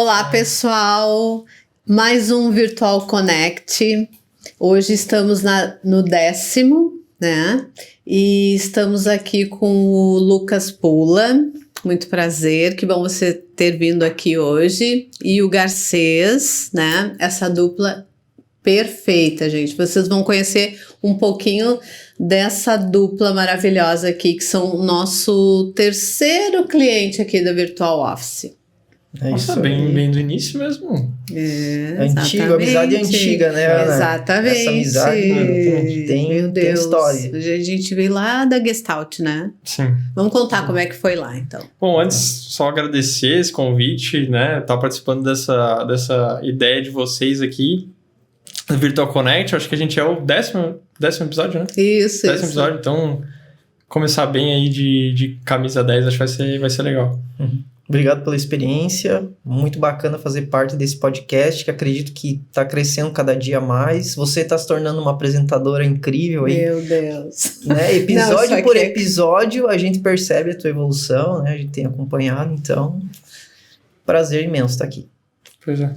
Olá, pessoal! Mais um Virtual Connect. Hoje estamos no 10º, né? E estamos aqui com o Lucas Pula. Muito prazer, que bom você ter vindo aqui hoje. E o Garcês, né? Essa dupla perfeita, gente. Vocês vão conhecer um pouquinho dessa dupla maravilhosa aqui, que são o nosso terceiro cliente aqui da Virtual Office. Nossa, bem do início mesmo. Antiga, amizade antiga, né, Ana? Exatamente. Essa amizade tem história. A gente veio lá da Gestalt, né? Sim. Vamos contar como é que foi lá, então. Bom, antes, só agradecer esse convite, né? Estar participando dessa ideia de vocês aqui do Virtual Connect. Acho que a gente é o décimo episódio, né? Isso. 10º episódio, então começar bem aí de camisa 10, acho que vai ser legal. Uhum. Obrigado pela experiência, muito bacana fazer parte desse podcast, que acredito que está crescendo cada dia mais. Você está se tornando uma apresentadora incrível aí. Meu Deus. Né? Episódio por episódio, a gente percebe a tua evolução, né? A gente tem acompanhado, então, prazer imenso estar aqui. Pois é.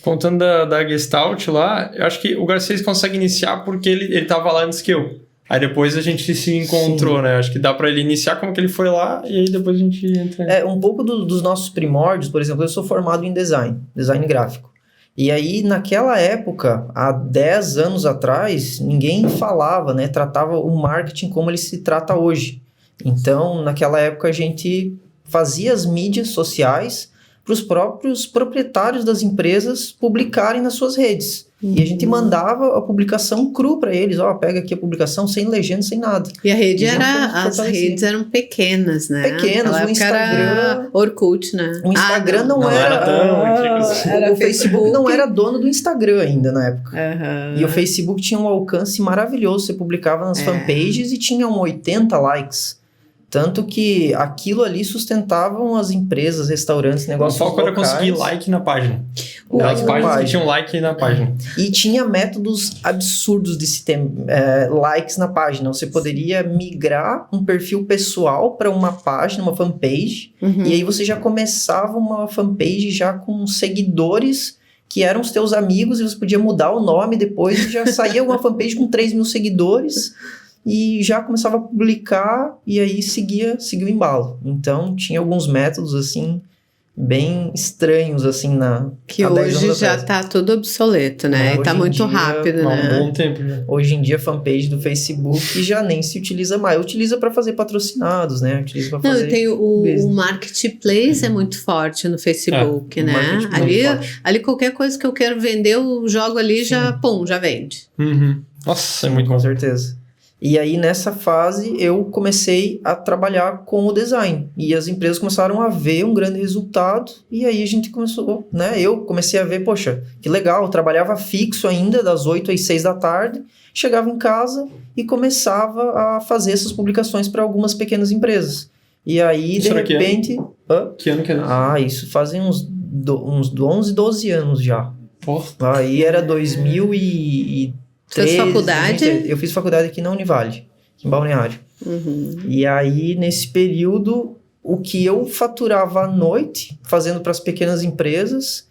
Contando da Gestalt lá, eu acho que o Garcês consegue iniciar porque ele estava lá antes que eu. Aí depois a gente se encontrou, né? Acho que dá pra ele iniciar como que ele foi lá e aí depois a gente entra. Um pouco dos nossos primórdios, por exemplo, eu sou formado em design gráfico. E aí, naquela época, há 10 anos atrás, ninguém falava, né? Tratava o marketing como ele se trata hoje. Então, naquela época, a gente fazia as mídias sociais para os próprios proprietários das empresas publicarem nas suas redes. E a gente mandava a publicação cru para eles. Pega aqui a publicação sem legenda, sem nada. E as redes eram pequenas, né? Pequenas, o Instagram... Era Orkut, né? O Instagram não era... O Facebook não era dono do Instagram ainda na época. Uhum. E o Facebook tinha um alcance maravilhoso. Você publicava nas fanpages e tinha 80 likes. Tanto que aquilo ali sustentavam as empresas, restaurantes, negócios locais. O foco era conseguir like na página. As páginas que tinham like na página. E tinha métodos absurdos de se ter likes na página. Você poderia migrar um perfil pessoal para uma página, uma fanpage. Uhum. E aí você já começava uma fanpage já com seguidores que eram os teus amigos. E você podia mudar o nome depois e já saía uma fanpage com 3 mil seguidores. E já começava a publicar e aí seguia o embalo. Então, tinha alguns métodos, assim, bem estranhos, assim, que hoje já tá tudo obsoleto, né? E tá muito rápido, né? Há um bom tempo já. Hoje em dia, a fanpage do Facebook já nem se utiliza mais. Utiliza para fazer patrocinados, né? Utiliza para fazer... Não, tem o Marketplace é muito forte no Facebook, né? Ali qualquer coisa que eu quero vender, eu jogo ali já vende. Uhum. Nossa, é muito bom. Com certeza. E aí, nessa fase, eu comecei a trabalhar com o design. E as empresas começaram a ver um grande resultado. E aí, a gente começou, né? Eu comecei a ver, poxa, que legal. Eu trabalhava fixo ainda, das 8 às 6 da tarde. Chegava em casa e começava a fazer essas publicações para algumas pequenas empresas. E aí, de repente... Que ano que é isso? Isso fazem uns 11, 12 anos já. Porra. Aí era 2013... Fez faculdade? Eu fiz faculdade aqui na Univale, em Balneário. Uhum. E aí, nesse período, o que eu faturava à noite, fazendo para as pequenas empresas,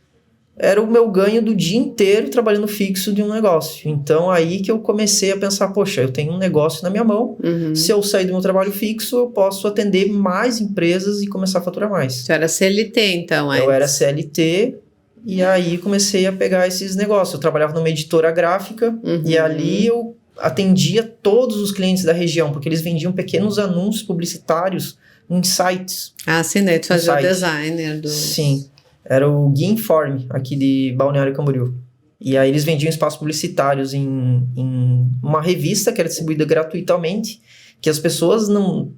era o meu ganho do dia inteiro trabalhando fixo de um negócio. Então, aí que eu comecei a pensar, poxa, eu tenho um negócio na minha mão, se eu sair do meu trabalho fixo, eu posso atender mais empresas e começar a faturar mais. Você era CLT, então? Eu era CLT... E aí comecei a pegar esses negócios. Eu trabalhava numa editora gráfica e ali eu atendia todos os clientes da região, porque eles vendiam pequenos anúncios publicitários em sites. Sim, daí tu fazia o designer do... Sim, era o Gui Informe, aqui de Balneário Camboriú. E aí eles vendiam espaços publicitários em uma revista que era distribuída gratuitamente, que as pessoas não...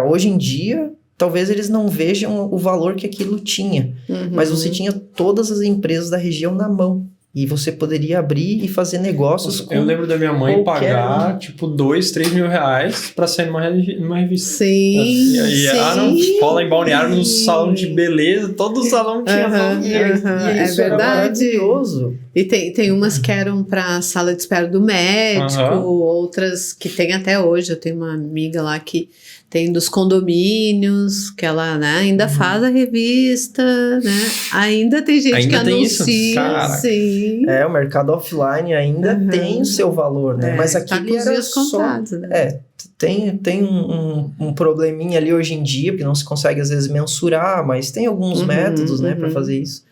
hoje em dia... Talvez eles não vejam o valor que aquilo tinha. Mas você tinha todas as empresas da região na mão. E você poderia abrir e fazer negócios com... Eu lembro da minha mãe pagar, tipo, 2, 3 mil reais pra sair numa revista. Sim, E aí, não, escola em Balneário, no salão de beleza, todo o salão tinha salão de beleza. É Isso verdade. era maravilhoso. E tem umas que eram pra sala de espera do médico, outras que tem até hoje. Eu tenho uma amiga lá que Tem dos condomínios, que ela, né, ainda faz a revista, né? Ainda tem gente Ainda que tem isso? anuncia, Caraca. sim. O mercado offline ainda tem o seu valor, né? Mas tá aquele com os era dias só... contados, né? Tem um probleminha ali hoje em dia, porque não se consegue às vezes mensurar, mas tem alguns métodos, né, para fazer isso.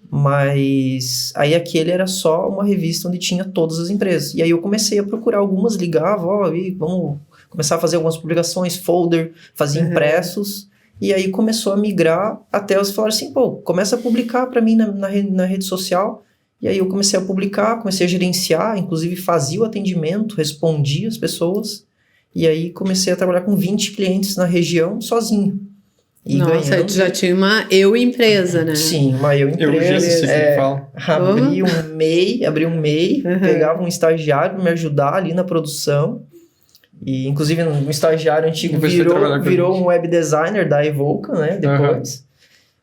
Mas aí aquele era só uma revista onde tinha todas as empresas. E aí eu comecei a procurar algumas, ligava, e vamos começar a fazer algumas publicações, folder, fazia impressos. E aí começou a migrar até elas falaram assim, pô, começa a publicar para mim na rede social. E aí eu comecei a publicar, comecei a gerenciar, inclusive fazia o atendimento, respondia as pessoas. E aí comecei a trabalhar com 20 clientes na região sozinho. E Nossa, ganhando... tu já tinha uma empresa, né? Sim, uma empresa. Você que fala. Abri um MEI, pegava um estagiário para me ajudar ali na produção. E inclusive um estagiário antigo virou um web designer da Evoca, né? Depois.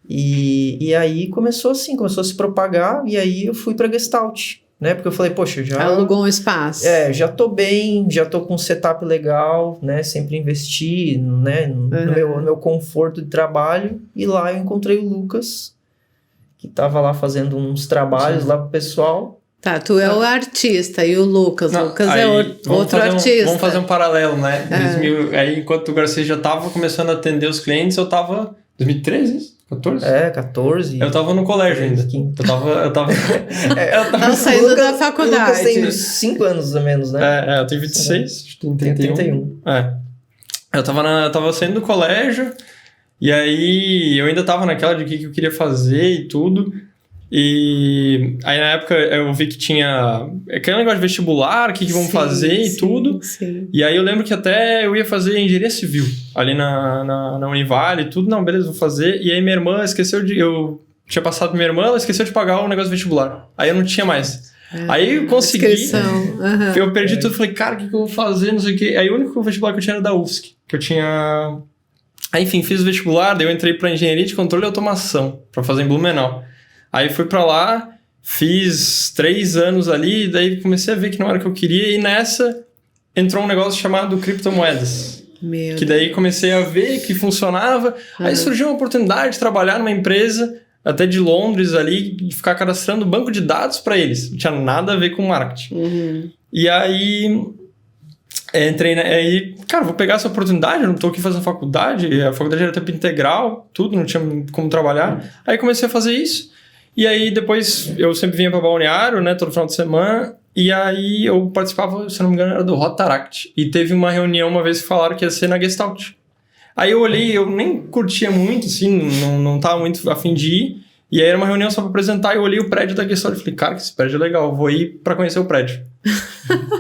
E aí começou a se propagar, e aí eu fui para Gestalt. Né? Porque eu falei, poxa, já... Alugou um espaço. Já tô bem, já tô com um setup legal, né? Sempre investi, né? No meu conforto de trabalho. E lá eu encontrei o Lucas, que tava lá fazendo uns trabalhos lá pro pessoal. Tá, tu é o artista e o Lucas. O Lucas é outro artista. Vamos fazer um paralelo, né? 2000, aí, enquanto o Garcês já tava começando a atender os clientes, eu tava... 2013, isso? 14? 14. Eu tava no colégio ainda. Eu tava saindo da faculdade. O Lucas tem 5 anos a menos, né? Eu tenho 26, tenho 31. 31. Eu tava saindo do colégio, e aí eu ainda tava naquela de que eu queria fazer e tudo. E aí na época eu vi que tinha aquele negócio de vestibular, o que vamos fazer e tudo. Sim. E aí eu lembro que até eu ia fazer engenharia civil ali na Univale e tudo. Não, beleza, vou fazer. E aí minha irmã eu tinha passado pra minha irmã, ela esqueceu de pagar o negócio do vestibular. Aí eu não tinha mais. Aí eu consegui. Eu perdi tudo, falei, cara, o que eu vou fazer? Não sei o quê. Aí o único vestibular que eu tinha era da UFSC, que eu tinha... Aí enfim, fiz o vestibular, daí eu entrei pra engenharia de controle e automação, pra fazer em Blumenau. Aí fui pra lá, fiz 3 anos ali, daí comecei a ver que não era o que eu queria, e nessa entrou um negócio chamado criptomoedas. Que daí comecei a ver que funcionava. Aí surgiu uma oportunidade de trabalhar numa empresa, até de Londres ali, de ficar cadastrando banco de dados para eles. Não tinha nada a ver com marketing. E aí... entrei, aí, cara, vou pegar essa oportunidade, eu não tô aqui fazendo faculdade, a faculdade era tempo integral, tudo, não tinha como trabalhar. Aí comecei a fazer isso. E aí depois eu sempre vinha para Balneário, né, todo final de semana, e aí eu participava, se não me engano, era do Rotaract. E teve uma reunião uma vez que falaram que ia ser na Gestalt. Aí eu olhei, eu nem curtia muito, assim, não tava muito a fim de ir. E aí era uma reunião só para apresentar, e eu olhei o prédio da Gestalt e falei, cara, que esse prédio é legal, vou ir para conhecer o prédio.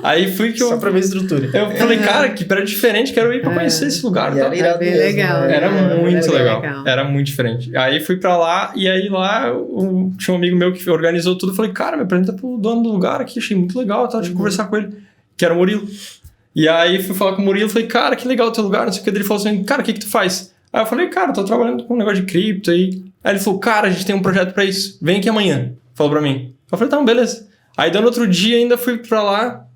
Aí fui que Só pra ver a estrutura. Eu falei, cara, que prédio diferente, quero ir pra conhecer esse lugar. Era irado mesmo, legal. né? Era muito legal. Era muito diferente. Aí fui pra lá, e aí lá tinha um amigo meu que organizou tudo. Eu falei, cara, me apresenta pro dono do lugar aqui, achei muito legal, tá? Deixa eu conversar com ele, que era o Murilo. E aí fui falar com o Murilo, falei, cara, que legal o teu lugar, não sei o que. Ele falou assim, cara, o que tu faz? Aí eu falei, cara, tô trabalhando com um negócio de cripto aí. Aí ele falou, cara, a gente tem um projeto pra isso, vem aqui amanhã. Falou pra mim. Eu falei, tá, beleza. Aí dando outro dia ainda fui pra lá,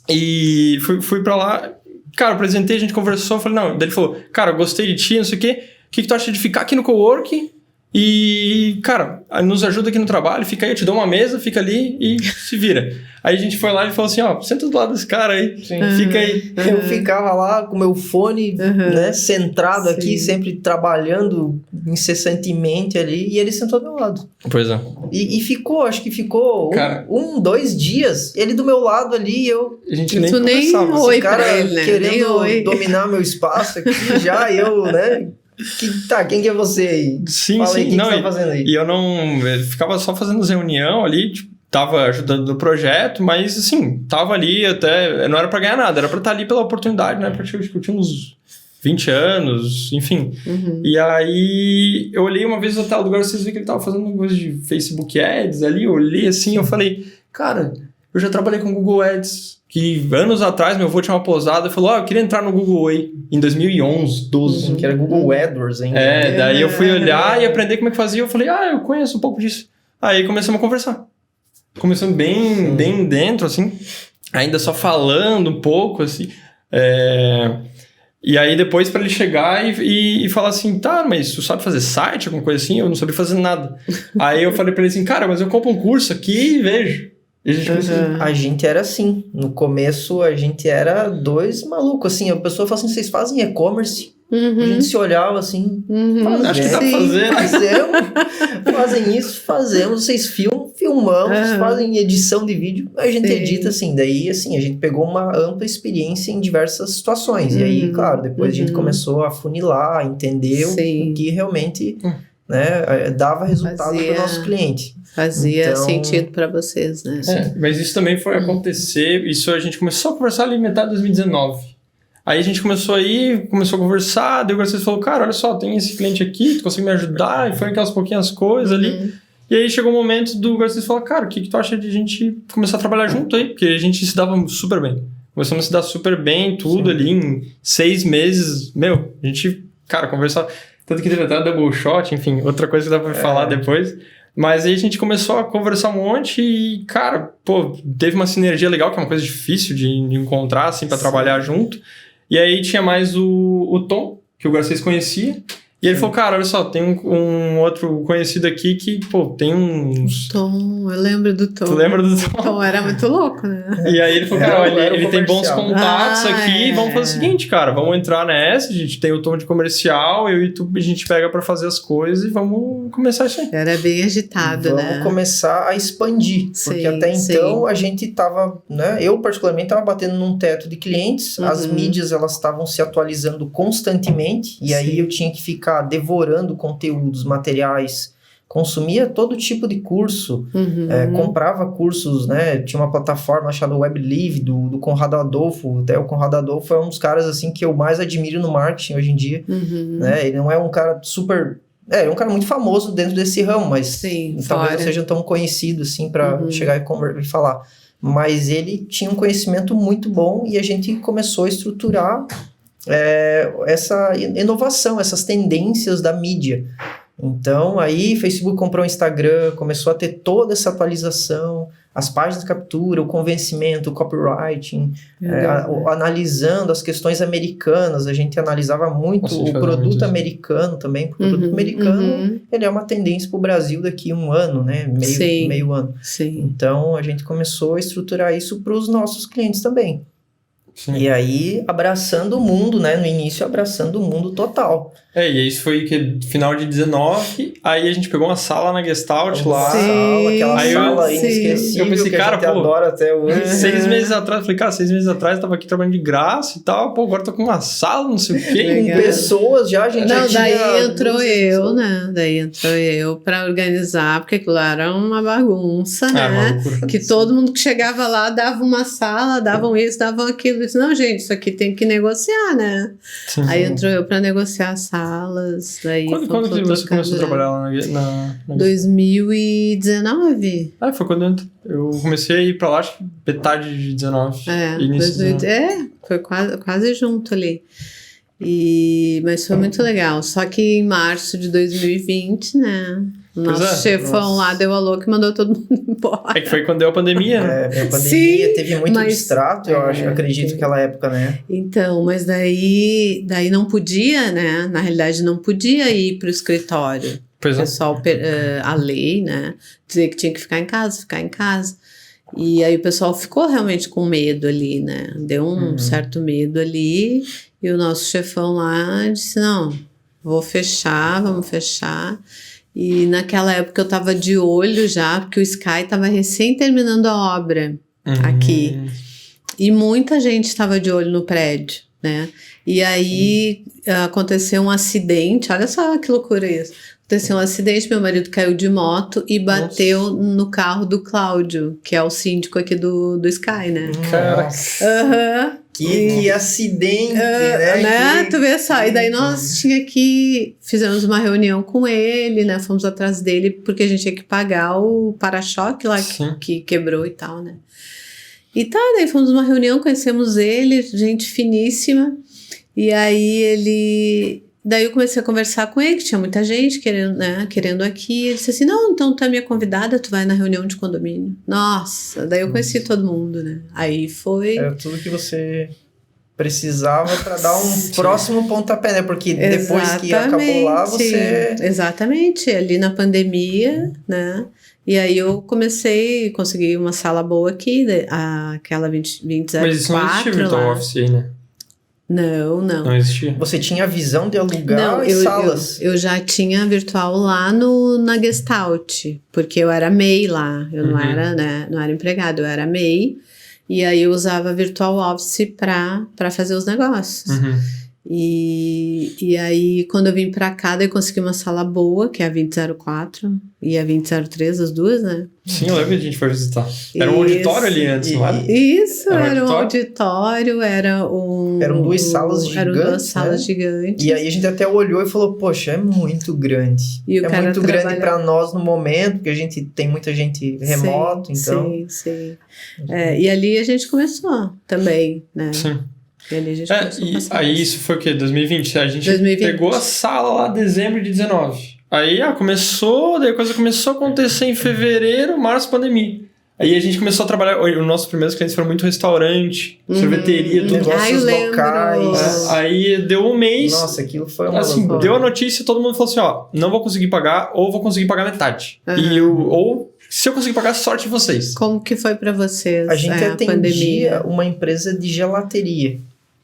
e fui pra lá, cara, apresentei, a gente conversou, falei, não, daí ele falou, cara, gostei de ti, não sei o quê, o que tu acha de ficar aqui no coworking e, cara, nos ajuda aqui no trabalho, fica aí, eu te dou uma mesa, fica ali e se vira. Aí a gente foi lá e falou assim, ó, senta do lado desse cara aí, fica aí. Eu ficava lá com meu fone, né, centrado aqui, sempre trabalhando incessantemente ali, e ele sentou do meu lado. Pois é. E ficou, acho que ficou cara, 2 dias, ele do meu lado ali, eu... A gente nem conversava. Nem oi cara pra ele, né? querendo dominar meu espaço aqui, já eu, né... quem que é você aí? Sim, fala aí, sim. que você tá fazendo aí? E eu ficava só fazendo reunião ali, tipo, tava ajudando no projeto, mas assim, tava ali até, não era pra ganhar nada, era pra estar ali pela oportunidade, né, porque eu tinha uns 20 anos, enfim. E aí, eu olhei uma vez no hotel do lugar, vocês viram que ele tava fazendo uma coisa de Facebook Ads ali, eu olhei assim, eu falei, cara, eu já trabalhei com Google Ads, que anos atrás meu avô tinha uma posada e falou, eu queria entrar no Google aí, em 2011, 12. Que era Google AdWords ainda. Daí eu fui olhar e aprender como é que fazia, eu falei, eu conheço um pouco disso. Aí começamos a conversar. Começando bem dentro, assim, ainda só falando um pouco, assim. E aí depois pra ele chegar e falar assim, tá, mas tu sabe fazer site, alguma coisa assim? Eu não sabia fazer nada. Aí eu falei pra ele assim, cara, mas eu compro um curso aqui e vejo. E a gente começou. A gente era assim. No começo, a gente era dois malucos, assim. A pessoa fala assim, vocês fazem e-commerce? A gente se olhava assim, Acho que dá pra fazer. Fazem isso, fazemos, vocês filmamos, fazem edição de vídeo, a gente edita assim, daí assim, a gente pegou uma ampla experiência em diversas situações, e aí, claro, depois a gente começou a funilar, entender o que realmente né, dava resultado para o nosso cliente. Fazia sentido para vocês, né? Mas isso também foi acontecer, isso a gente começou a conversar ali em metade de 2019. Aí a gente começou a conversar, daí o Garcês falou, cara, olha só, tem esse cliente aqui, tu consegue me ajudar? E foi aquelas pouquinhas coisas ali. E aí chegou o momento do Garcês falar, cara, o que tu acha de a gente começar a trabalhar junto aí? Porque a gente se dava super bem. Começamos a se dar super bem, tudo ali, em 6 meses. Meu, a gente, cara, conversava. Tanto que teve até double shot, enfim, outra coisa que dá pra falar depois. Mas aí a gente começou a conversar um monte e, cara, pô, teve uma sinergia legal, que é uma coisa difícil de encontrar, assim, pra trabalhar junto. E aí tinha mais o Tom, que o Garcês conhecia. E ele falou, cara, olha só, tem um outro conhecido aqui que, pô, tem uns... Tom, eu lembro do Tom. Tu lembra do Tom? O Tom era muito louco, né? E aí ele falou, cara, ele tem bons contatos aqui, vamos fazer o é. seguinte, cara, vamos entrar nessa, a gente tem o Tom de comercial, eu e tu, a gente pega pra fazer as coisas e vamos começar isso aí. Era bem agitado, né? Vamos começar a expandir, porque até então a gente tava, né, eu particularmente tava batendo num teto de clientes, as mídias elas estavam se atualizando constantemente, e aí eu tinha que ficar devorando conteúdos, materiais, consumia todo tipo de curso, comprava cursos, né, tinha uma plataforma chamada WebLive, do Conrado Adolfo, até o Conrado Adolfo é um dos caras, assim, que eu mais admiro no marketing hoje em dia, né, ele não é um cara super... é um cara muito famoso dentro desse ramo, mas talvez não seja tão conhecido, assim, para chegar e falar, mas ele tinha um conhecimento muito bom e a gente começou a estruturar essa inovação, essas tendências da mídia. Então, aí Facebook comprou o Instagram, começou a ter toda essa atualização, as páginas de captura, o convencimento, o copywriting, analisando as questões americanas, a gente analisava muito o produto americano também, porque o produto americano ele é uma tendência para o Brasil daqui a um ano, né? Meio ano. Então, a gente começou a estruturar isso para os nossos clientes também. E aí, abraçando o mundo, né? No início, abraçando o mundo total. E isso foi final de 19, aí a gente pegou uma sala na Gestalt lá. Aquela sala inesquecível eu pensei, que cara, a gente adora até hoje. 6 meses atrás, eu falei, cara, 6 meses atrás eu tava aqui trabalhando de graça e tal, pô, agora tô com uma sala, não sei o quê. Com pessoas já, a gente já tinha... daí entrou eu, né? Daí entrou eu pra organizar, porque aquilo era uma bagunça, né? Que todo mundo que chegava lá dava uma sala, davam isso, davam aquilo. Eu disse, não, gente, isso aqui tem que negociar, né? Aí entrou eu pra negociar as salas. Daí quando que você começou a trabalhar lá na 2019. Foi quando eu comecei a ir pra lá, acho que metade de 19. Foi quase junto ali. Mas foi muito legal. Só que em março de 2020, né? O nosso chefão lá deu a louca e mandou todo mundo embora. Que foi quando deu a pandemia, né? A pandemia teve muito abstrato, eu acredito, naquela época, né? Então, mas daí não podia, né? Na realidade, não podia ir para o escritório. Pois o pessoal, a lei, né? Dizia que tinha que ficar em casa. E aí o pessoal ficou realmente com medo ali, né? Deu um certo medo ali. E o nosso chefão lá disse, não, vamos fechar. E naquela época eu tava de olho já, porque o Sky tava recém terminando a obra aqui. E muita gente estava de olho no prédio, né? E aí aconteceu um acidente, olha só que loucura isso. Aconteceu um acidente, meu marido caiu de moto e bateu no carro do Cláudio, que é o síndico aqui do Sky, né? Caraca. Que acidente, né? Tu vê só, e daí nós fizemos uma reunião com ele, né? Fomos atrás dele, porque a gente tinha que pagar o para-choque lá que quebrou e tal, né? E daí fomos numa reunião, conhecemos ele, gente finíssima, e aí daí eu comecei a conversar com ele, que tinha muita gente querendo aqui. Ele disse assim, não, então tu é minha convidada, tu vai na reunião de condomínio. Nossa, daí eu conheci todo mundo, né? Aí foi... Era tudo que você precisava para dar um próximo pontapé, né? Porque depois que acabou lá, você... Exatamente, ali na pandemia, né? E aí eu consegui uma sala boa aqui, aquela 2004. Mas isso não existia Virtual lá. Office aí, né? Não. existia. Você tinha a visão de alugar salas. Eu já tinha virtual lá na Gestalt, porque eu era MEI lá. Eu não era, né? Não era empregado, eu era MEI. E aí eu usava Virtual Office para fazer os negócios. E aí, quando eu vim pra cá, daí eu consegui uma sala boa, que é a 2004 e a 2003, as duas, né? Sim, eu lembro que a gente foi visitar. Era um auditório ali antes, não era? Isso, era um auditório, Eram duas salas gigantes. Eram duas salas gigantes. E aí a gente até olhou e falou, poxa, é muito grande. E é muito grande para nós no momento, porque a gente tem muita gente remoto, então... Sim. E ali a gente começou também, né? Sim. E ali a gente aí isso foi o quê? 2020? A gente 2020. Pegou a sala lá em dezembro de 19. Aí daí a coisa começou a acontecer em fevereiro, março, pandemia. Aí a gente começou a trabalhar, os nossos primeiros clientes foram muito restaurante, sorveteria, tudo. Negócios locais. Aí deu um mês. Nossa, aquilo foi uma assim, loucura. deu a notícia, todo mundo falou assim, ó, não vou conseguir pagar, ou vou conseguir pagar metade. Ou se eu conseguir pagar, sorte de vocês. Como que foi pra vocês a gente a pandemia? Uma empresa de gelateria.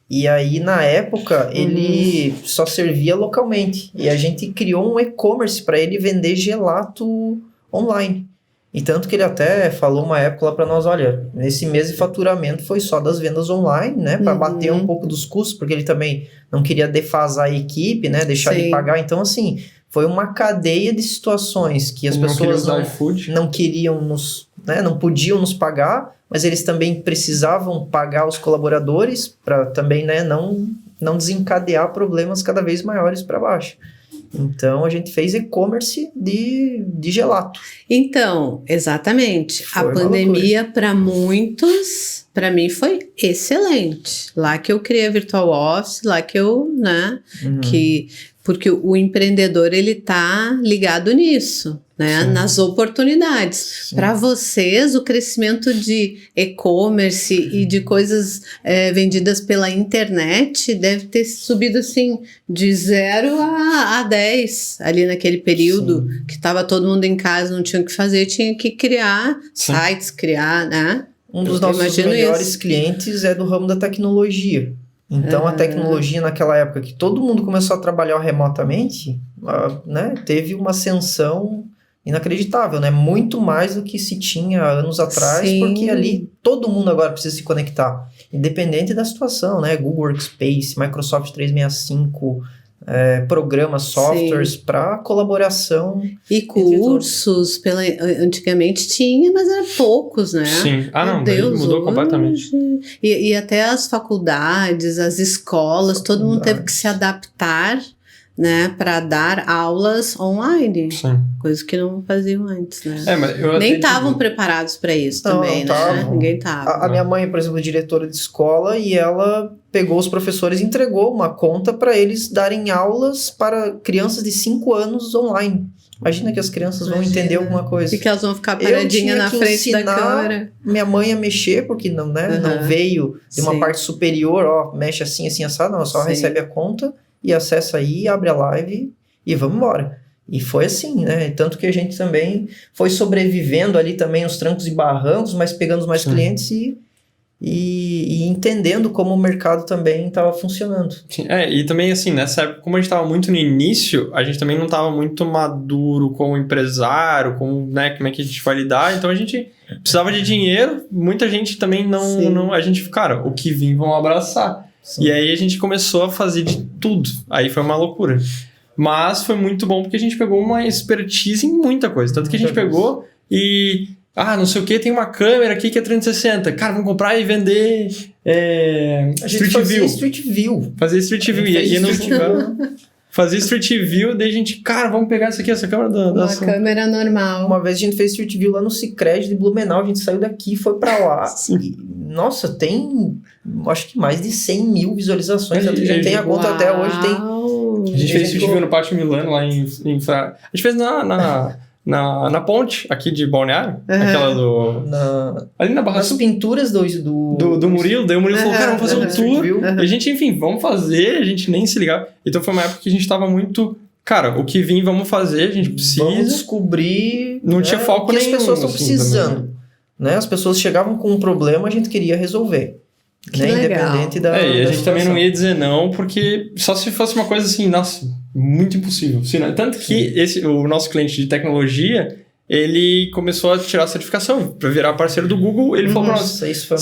E aí, na época, ele só servia localmente. E a gente criou um e-commerce para ele vender gelato online. E tanto que ele até falou uma época lá para nós, olha, nesse mês de faturamento foi só das vendas online, né? Para bater um pouco dos custos, porque ele também não queria defasar a equipe, né? Deixar de pagar. Então, assim, foi uma cadeia de situações que as pessoas não queriam não podiam nos pagar, mas eles também precisavam pagar os colaboradores para também, né, não desencadear problemas cada vez maiores para baixo. Então, a gente fez e-commerce de gelato. Então, exatamente. A pandemia, para muitos, para mim, foi excelente. Lá que eu criei a Virtual Office, lá que eu, né, porque o empreendedor, ele tá ligado nisso, né? Sim. Nas oportunidades. Para vocês, o crescimento de e-commerce e de coisas vendidas pela internet deve ter subido, assim, de 0 a 10, ali naquele período que estava todo mundo em casa, não tinha o que fazer, tinha que criar sites, né? Um dos nossos melhores clientes é do ramo da tecnologia. Então, a tecnologia naquela época que todo mundo começou a trabalhar remotamente, né, teve uma ascensão inacreditável, né? Muito mais do que se tinha anos atrás, porque ali todo mundo agora precisa se conectar, independente da situação, né? Google Workspace, Microsoft 365, programas, softwares para colaboração. E cursos, antigamente tinha, mas eram poucos, né? Sim. Não, Deus, mudou completamente. E até as faculdades, as escolas, todo mundo teve que se adaptar, né, para dar aulas online. Sim. Coisa que não faziam antes, né? Mas nem estavam preparados para isso também, né? Ninguém tava. A minha mãe, por exemplo, é diretora de escola, e ela pegou os professores e entregou uma conta para eles darem aulas para crianças de 5 anos online. Imagina que as crianças vão entender alguma coisa. E que elas vão ficar paradinhas na frente da câmera. Minha mãe a mexer, porque não veio de uma parte superior, mexe assim, assado, não, só recebe a conta e acessa aí, abre a live e vamos embora. E foi assim, né? Tanto que a gente também foi sobrevivendo ali também os trancos e barrancos, mas pegando mais clientes e entendendo como o mercado também estava funcionando. Sim, e também assim, nessa época, como a gente estava muito no início, a gente também não estava muito maduro como empresário, né, como é que a gente vai lidar, então a gente precisava de dinheiro, muita gente também não a gente, cara, o que vir vão abraçar. Sim. E aí a gente começou a fazer de tudo, aí foi uma loucura. Mas foi muito bom porque a gente pegou uma expertise em muita coisa, tanto que a gente pegou e... não sei o que, tem uma câmera aqui que é 360. Cara, vamos comprar e vender Street View. Fazer Street View. E não fazer Street View, daí a gente, cara, vamos pegar essa câmera uma câmera normal. Uma vez a gente fez Street View lá no Sicredi de Blumenau, a gente saiu daqui e foi pra lá. E, nossa, tem, acho que mais de 100 mil visualizações. A gente tem a conta até hoje. A gente fez Street View no Pátio Milano, lá em a gente fez na ponte aqui de Balneário. Aquela do... Ali na Barra Nas Sul. pinturas do Murilo. Daí o Murilo falou, cara, vamos fazer um tour. Viu? E a gente, enfim, vamos fazer. A gente nem se ligava. Então foi uma época que a gente tava muito... Cara, o que vir, vamos fazer. A gente precisa... Vamos descobrir... Não tinha foco nenhum. O que nenhum, as pessoas estão assim, precisando. também. Né? As pessoas chegavam com um problema, a gente queria resolver. Que né? legal. Independente da E a da gente também situação. não ia dizer não, porque só se fosse uma coisa assim, nossa, muito impossível. Tanto que o nosso cliente de tecnologia, ele começou a tirar a certificação para virar parceiro do Google. Ele falou pra nós, Nossa, isso foi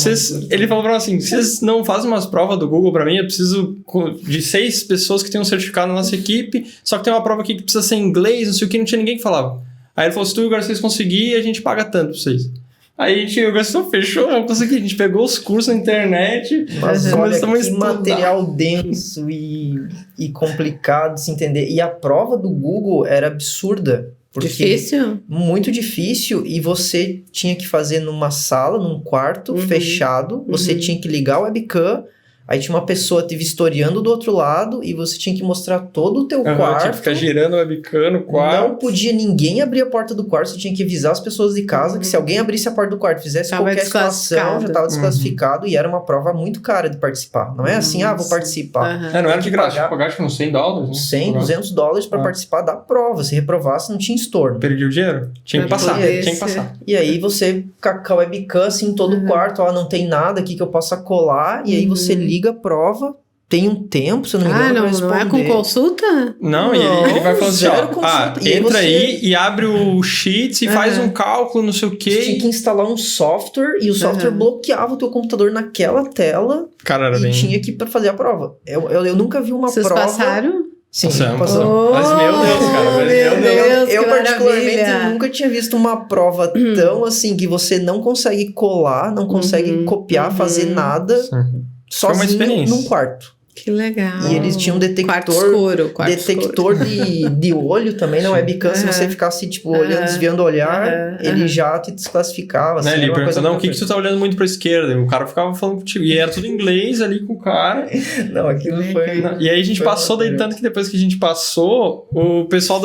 ele falou pra nós assim, vocês não fazem umas provas do Google pra mim, eu preciso de 6 pessoas que tenham certificado na nossa equipe, só que tem uma prova aqui que precisa ser em inglês, não sei o que, não tinha ninguém que falava. Aí ele falou, se tu e o Garcês conseguir, a gente paga tanto pra vocês. Aí o Garcês fechou, vamos conseguir. A gente pegou os cursos na internet, Mas olha, começamos a que estudar. material denso e complicado de se entender. E a prova do Google era absurda. Porque Difícil? Muito difícil, e você tinha que fazer numa sala, num quarto fechado, você tinha que ligar o webcam, aí tinha uma pessoa te vistoriando do outro lado, e você tinha que mostrar todo o teu quarto. Tinha que ficar girando o webcam no quarto. Não podia ninguém abrir a porta do quarto, você tinha que avisar as pessoas de casa que se alguém abrisse a porta do quarto, fizesse Tava qualquer situação, já desclassificado. estava desclassificado, e era uma prova muito cara de participar. Não é assim, vou participar. Aham. Não era de graça, pagar- tinha que pagar acho que uns $100, né? 100, $200 para participar da prova. Se reprovasse, não tinha estorno. Perdi o dinheiro? Tinha que Pra passar, poder tinha que ser- passar. E aí você com a webcam assim, em todo o quarto, não tem nada aqui que eu possa colar, e aí você liga a prova, tem um tempo, se eu não me engano, pra não é responder. com consulta? Não, e ele vai falando assim, zero consulta. E aí entra você- aí e abre o Sheets e faz um cálculo, não sei o Você tinha quê. que instalar um software, e o software bloqueava o teu computador naquela tela, Cara, era e bem... tinha que fazer a prova. Eu nunca vi uma Vocês prova... passaram? Sim, Passamos. passamos. Mas, meu Deus, cara, mas, meu Deus. Eu que particularmente maravilha. nunca tinha visto uma prova tão assim, que você não consegue colar, não consegue copiar, fazer nada, Foi uma sozinho experiência. num quarto. Que legal. E eles tinham Quarto escuro. detector de olho também na webcam. Se você ficasse, tipo, olhando, desviando o olhar, ele já te desclassificava. Assim, Né, ele era uma perguntou, coisa não, o que tu tá olhando muito pra esquerda? E o cara ficava falando contigo. E era tudo em inglês ali com o cara. Não, aquilo foi... E aí a gente Foi passou, daí maneiro. tanto que depois que a gente passou, o pessoal,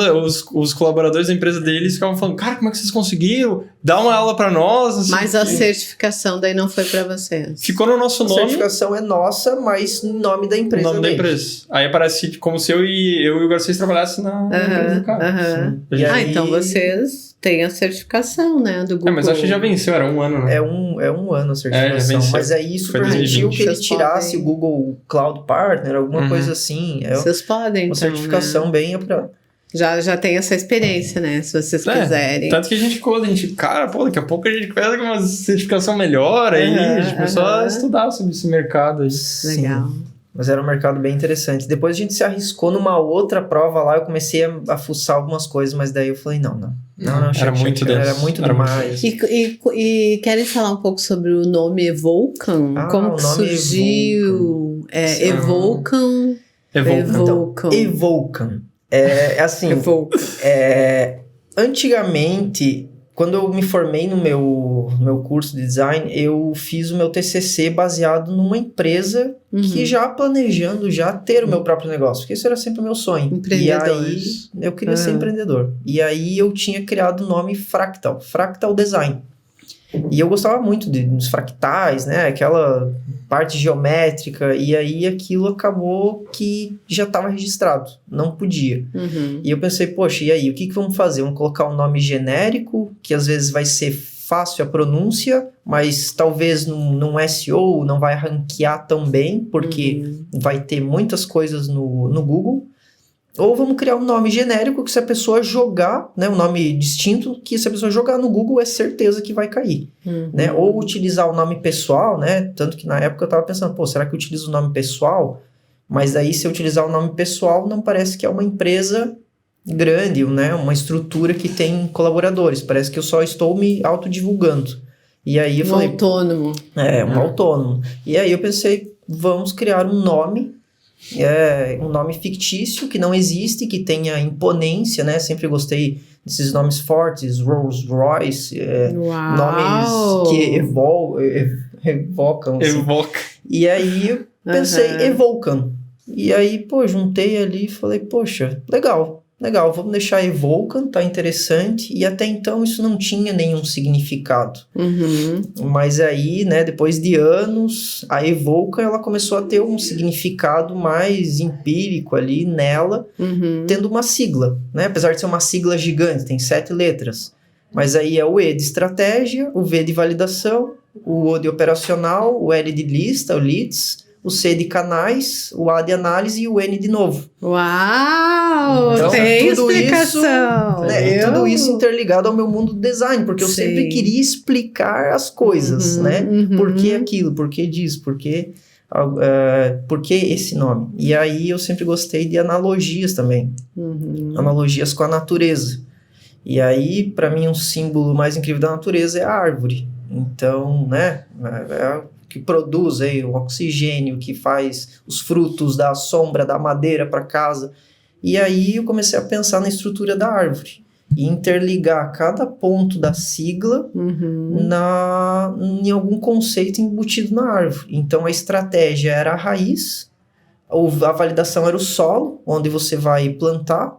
os colaboradores da empresa deles ficavam falando, cara, como é que vocês conseguiram? Dá uma aula pra nós. Não sei Mas o a quê. certificação daí não foi pra vocês. Ficou no nosso A nome. certificação é nossa, mas em nome da O empresa nome da deles. empresa. Aí aparece como se eu e o Garcês trabalhassem na empresa do cara. Aham. E aí- Então vocês têm a certificação, né? Do Google. Mas acho que já venceu, era um ano, né? É um ano a certificação, venceu. mas aí isso Foi permitiu 2020. que ele Vocês tirasse podem- o Google Cloud Partner, alguma coisa assim. É Vocês podem, uma então, certificação né? bem apurada. Já tem essa experiência, né? Se vocês quiserem. Tanto que a gente cara, daqui a pouco a gente pega uma certificação melhor aí, a gente começou a estudar sobre esse mercado aí. Legal. Sim, mas era um mercado bem interessante. Depois a gente se arriscou numa outra prova lá, eu comecei a fuçar algumas coisas, mas daí eu falei, não, Era chega, muito chega, denso. era muito Era muito demais. E querem falar um pouco sobre o nome Evolcan? Como o que nome surgiu? Sim. Evolcan. Evolcan. Evolcan. É assim, Evolcan. antigamente, quando eu me formei no meu curso de design, eu fiz o meu TCC baseado numa empresa que já planejando já ter o meu próprio negócio, porque isso era sempre o meu sonho. E aí Empreendedores. eu queria ser empreendedor. E aí eu tinha criado o nome Fractal Design. E eu gostava muito dos fractais, né? Aquela parte geométrica. E aí aquilo acabou que já estava registrado. Não podia. Uhum. E eu pensei, poxa, e aí? O que vamos fazer? Vamos colocar um nome genérico, que às vezes vai ser fácil a pronúncia, mas talvez num SEO não vai ranquear tão bem, porque vai ter muitas coisas no Google. Ou vamos criar um nome genérico que se a pessoa jogar, né, um nome distinto, que se a pessoa jogar no Google é certeza que vai cair, né? Ou utilizar o nome pessoal, né? Tanto que na época eu tava pensando, pô, será que eu utilizo o nome pessoal? Mas daí se eu utilizar o nome pessoal, não parece que é uma empresa grande, né? Uma estrutura que tem colaboradores. Parece que eu só estou me autodivulgando. E aí eu falei... autônomo. Autônomo. E aí eu pensei, vamos criar um nome fictício que não existe, que tenha imponência, né? Sempre gostei desses nomes fortes, Rolls Royce, Uau! nomes que evocam. Assim. Evoca. E aí eu pensei, Evolcan. E aí, juntei ali e falei, poxa, legal. legal, vamos deixar Evocan, tá interessante. E até então isso não tinha nenhum significado. Uhum. Mas aí, né, depois de anos, a Evocan, ela começou a ter um significado mais empírico ali nela, Uhum. tendo uma sigla, né? Apesar de ser uma sigla gigante, tem 7 letras. Mas aí é o E de estratégia, o V de validação, o O de operacional, o L de lista, o leads, o C de canais, o A de análise e o N de novo. Uau! Então, tem tudo explicação! Né? E Eu- tudo isso interligado ao meu mundo do design, porque eu Sim. sempre queria explicar as coisas, Uhum, né? uhum. Por que aquilo, por que disso, por que esse nome? E aí eu sempre gostei de analogias também, Uhum. analogias com a natureza. E aí, para mim, um símbolo mais incrível da natureza é a árvore. Então, né, é o que produz aí o oxigênio, que faz os frutos, dá a sombra, dá a madeira para casa. E aí eu comecei a pensar na estrutura da árvore e interligar cada ponto da sigla Uhum. em algum conceito embutido na árvore. Então a estratégia era a raiz, a validação era o solo, onde você vai plantar,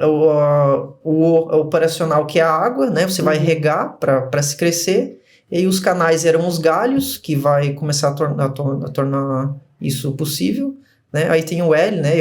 o operacional, que é a água, né? Você vai regar para se crescer, e aí os canais eram os galhos, que vai começar a tornar isso possível, né? Aí tem o L, né?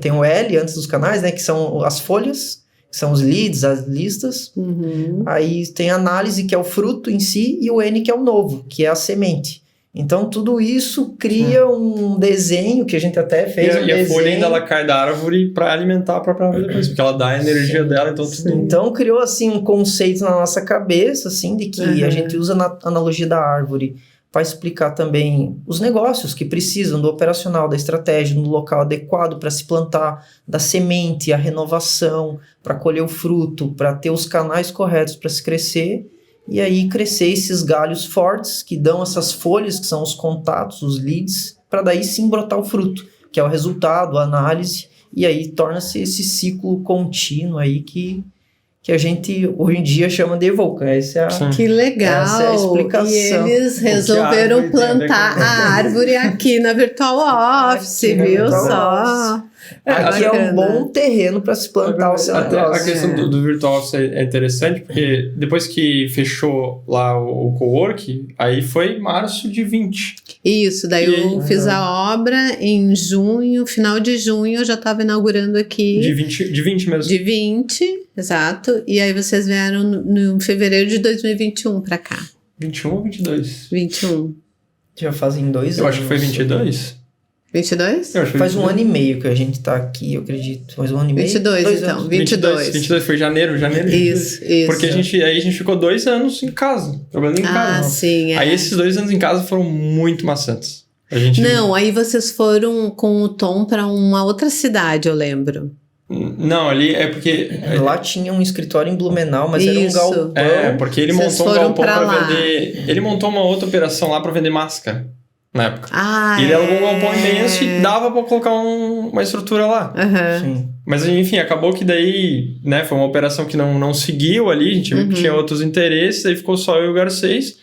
Tem o L antes dos canais, né? Que são as folhas, que são os leads, as listas. Uhum. Aí tem a análise, que é o fruto em si, e o N, que é o novo, que é a semente. Então, tudo isso cria um desenho, que a gente até fez E desenho. a folha ainda ela cai da árvore para alimentar a própria árvore depois, porque ela dá a energia dela, então tudo... Então, criou, assim, um conceito na nossa cabeça, assim, de que a gente usa na analogia da árvore para explicar também os negócios que precisam do operacional, da estratégia, no local adequado para se plantar, da semente, a renovação, para colher o fruto, para ter os canais corretos para se crescer, e aí crescer esses galhos fortes que dão essas folhas, que são os contatos, os leads, para daí sim brotar o fruto, que é o resultado, a análise, e aí torna-se esse ciclo contínuo aí que a gente hoje em dia chama de Evocan. Que legal! Essa é a explicação. E eles resolveram plantar a árvore aqui na Virtual Office, Aqui na viu Virtual só? Aqui é um Bacana. bom terreno para se plantar o seu Até negócio. a questão do Virtual Office é interessante, porque depois que fechou lá o cowork, aí foi março de 20. Isso, daí eu fiz a obra em junho, final de junho, eu já estava inaugurando aqui. De 20 mesmo. De 20, exato. E aí vocês vieram no fevereiro de 2021 para cá. 21 ou 22? 21. Já fazem 2 anos. Eu acho que foi 22. 22? Eu acho que foi Faz 22. 1 ano e meio que a gente tá aqui, eu acredito. Faz 1 ano e meio. 22, 2 então. anos. 22. 22 foi janeiro. Isso, isso. Porque aí a gente ficou 2 anos em casa, trabalhando em casa. Ah, sim, é. Aí esses 2 anos em casa foram muito maçantes. A gente... Não, aí vocês foram com o Tom para uma outra cidade, eu lembro. Não, ali é porque... Lá tinha um escritório em Blumenau, mas era um Isso. galpão. É, porque ele Vocês montou um foram galpão pra pra lá. vender... Ele montou uma outra operação lá pra vender máscara, na época. Ah, E ele alugou um é. galpão imenso e dava pra colocar uma estrutura lá. Aham. Sim. Mas enfim, acabou que daí, né, foi uma operação que não seguiu ali, a gente viu que tinha outros interesses, aí ficou só eu e o Garcês,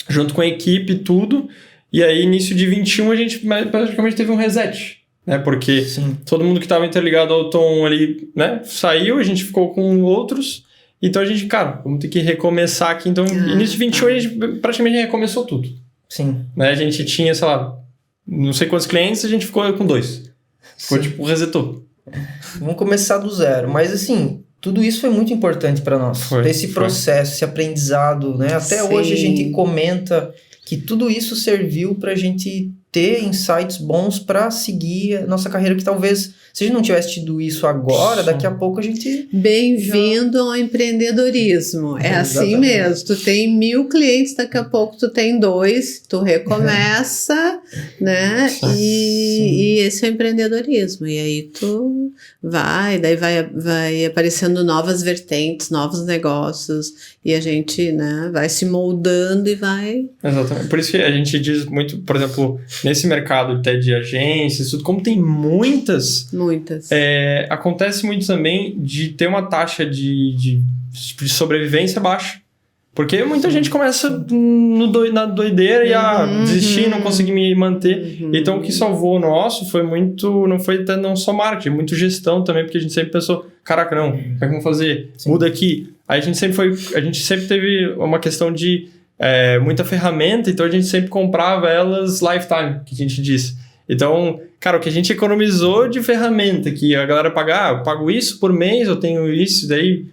junto com a equipe e tudo, e aí início de 21 a gente praticamente teve um reset, né, porque Sim. todo mundo que estava interligado ao Tom ali, né, saiu, a gente ficou com outros, então a gente, cara, vamos ter que recomeçar aqui, então início de 21 a gente praticamente recomeçou tudo, Sim. né, a gente tinha, sei lá, não sei quantos clientes, a gente ficou com 2, ficou Sim. tipo, resetou. Vamos começar do zero. Mas assim, tudo isso foi muito importante para nós. Foi. Esse processo, esse aprendizado, né? Até Sim. hoje a gente comenta que tudo isso serviu para a gente ter insights bons para seguir a nossa carreira, que talvez, se a gente não tivesse tido isso agora, daqui a pouco a gente... Bem-vindo ao empreendedorismo. É assim Exatamente. mesmo. Tu tem 1000 clientes, daqui a pouco tu tem 2, tu recomeça, né? E esse é o empreendedorismo. E aí tu daí vai aparecendo novas vertentes, novos negócios, e a gente, né, vai se moldando e vai... Exatamente. Por isso que a gente diz muito, por exemplo, nesse mercado até de agências, tudo, como tem muitas, acontece muito também de ter uma taxa de sobrevivência baixa. Porque muita gente começa na doideira e desistir, não conseguir me manter. Então, o que salvou o nosso foi muito... Não foi até não só marketing, muito gestão também, porque a gente sempre pensou, caraca, não, como é que vamos fazer? Sim. Muda aqui. Aí a gente sempre teve uma questão de muita ferramenta, então a gente sempre comprava elas lifetime, que a gente disse. Então, cara, o que a gente economizou de ferramenta, que a galera paga, eu pago isso por mês, eu tenho isso, daí...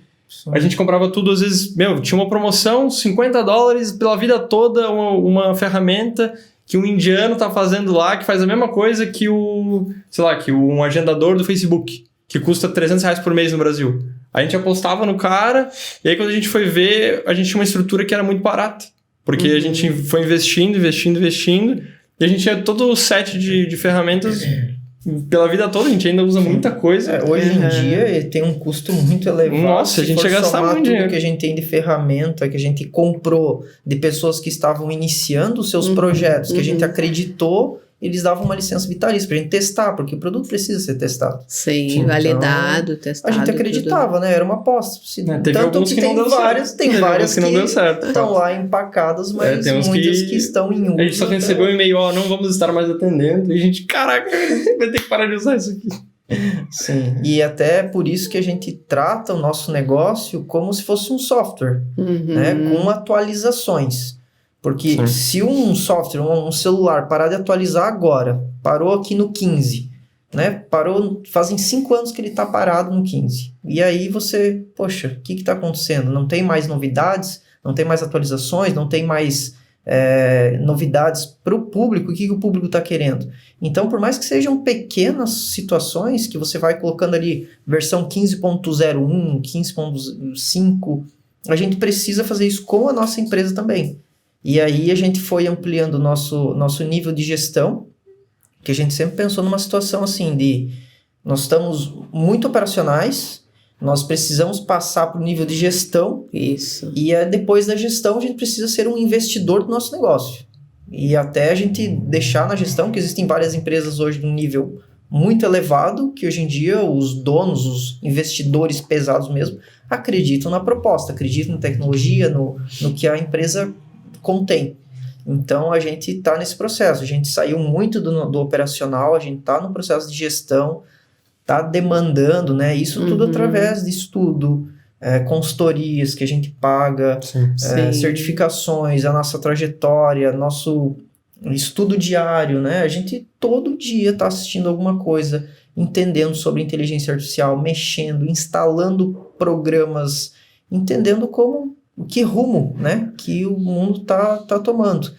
A gente comprava tudo, às vezes, tinha uma promoção, $50 pela vida toda, uma ferramenta que um indiano tá fazendo lá, que faz a mesma coisa que um agendador do Facebook, que custa R$300 por mês no Brasil. A gente apostava no cara, e aí quando a gente foi ver, a gente tinha uma estrutura que era muito barata, porque a gente foi investindo, e a gente tinha todo o set de ferramentas... Pela vida toda, a gente ainda usa muita coisa. Hoje em dia tem um custo muito elevado. Nossa, a gente ia gastar muito dinheiro. Tudo que a gente tem de ferramenta, que a gente comprou de pessoas que estavam iniciando os seus projetos, que a gente acreditou, eles davam uma licença vitalícia pra gente testar, porque o produto precisa ser testado. Sim, então, validado, testado. A gente acreditava, né? Era uma aposta. Teve tanto alguns que não deu certo. Tem várias que não deu certo. Estão lá empacadas, mas muitas que estão em uso. A gente só recebeu um e-mail, não vamos estar mais atendendo. E a gente, caraca, vai ter que parar de usar isso aqui. Sim, e até por isso que a gente trata o nosso negócio como se fosse um software, né? Com atualizações. Porque se um software, um celular parar de atualizar agora, parou aqui no 15, né? Fazem 5 anos que ele está parado no 15. E aí você, poxa, o que está acontecendo? Não tem mais novidades, não tem mais atualizações, não tem mais novidades para o público. O que o público está querendo? Então, por mais que sejam pequenas situações que você vai colocando ali, versão 15.01, 15.5, a gente precisa fazer isso com a nossa empresa também. E aí a gente foi ampliando o nosso nível de gestão, que a gente sempre pensou numa situação assim de... Nós estamos muito operacionais, nós precisamos passar para o nível de gestão. Isso. E depois da gestão a gente precisa ser um investidor do nosso negócio. E até a gente deixar na gestão, que existem várias empresas hoje de um nível muito elevado, que hoje em dia os donos, os investidores pesados mesmo, acreditam na proposta, acreditam na tecnologia, no que a empresa contém. Então a gente está nesse processo, a gente saiu muito do operacional, a gente está no processo de gestão, está demandando, né? Isso tudo através de estudo, consultorias que a gente paga, certificações, a nossa trajetória, nosso estudo diário, né? A gente todo dia está assistindo alguma coisa, entendendo sobre inteligência artificial, mexendo, instalando programas, entendendo que rumo, né, que o mundo tá tomando.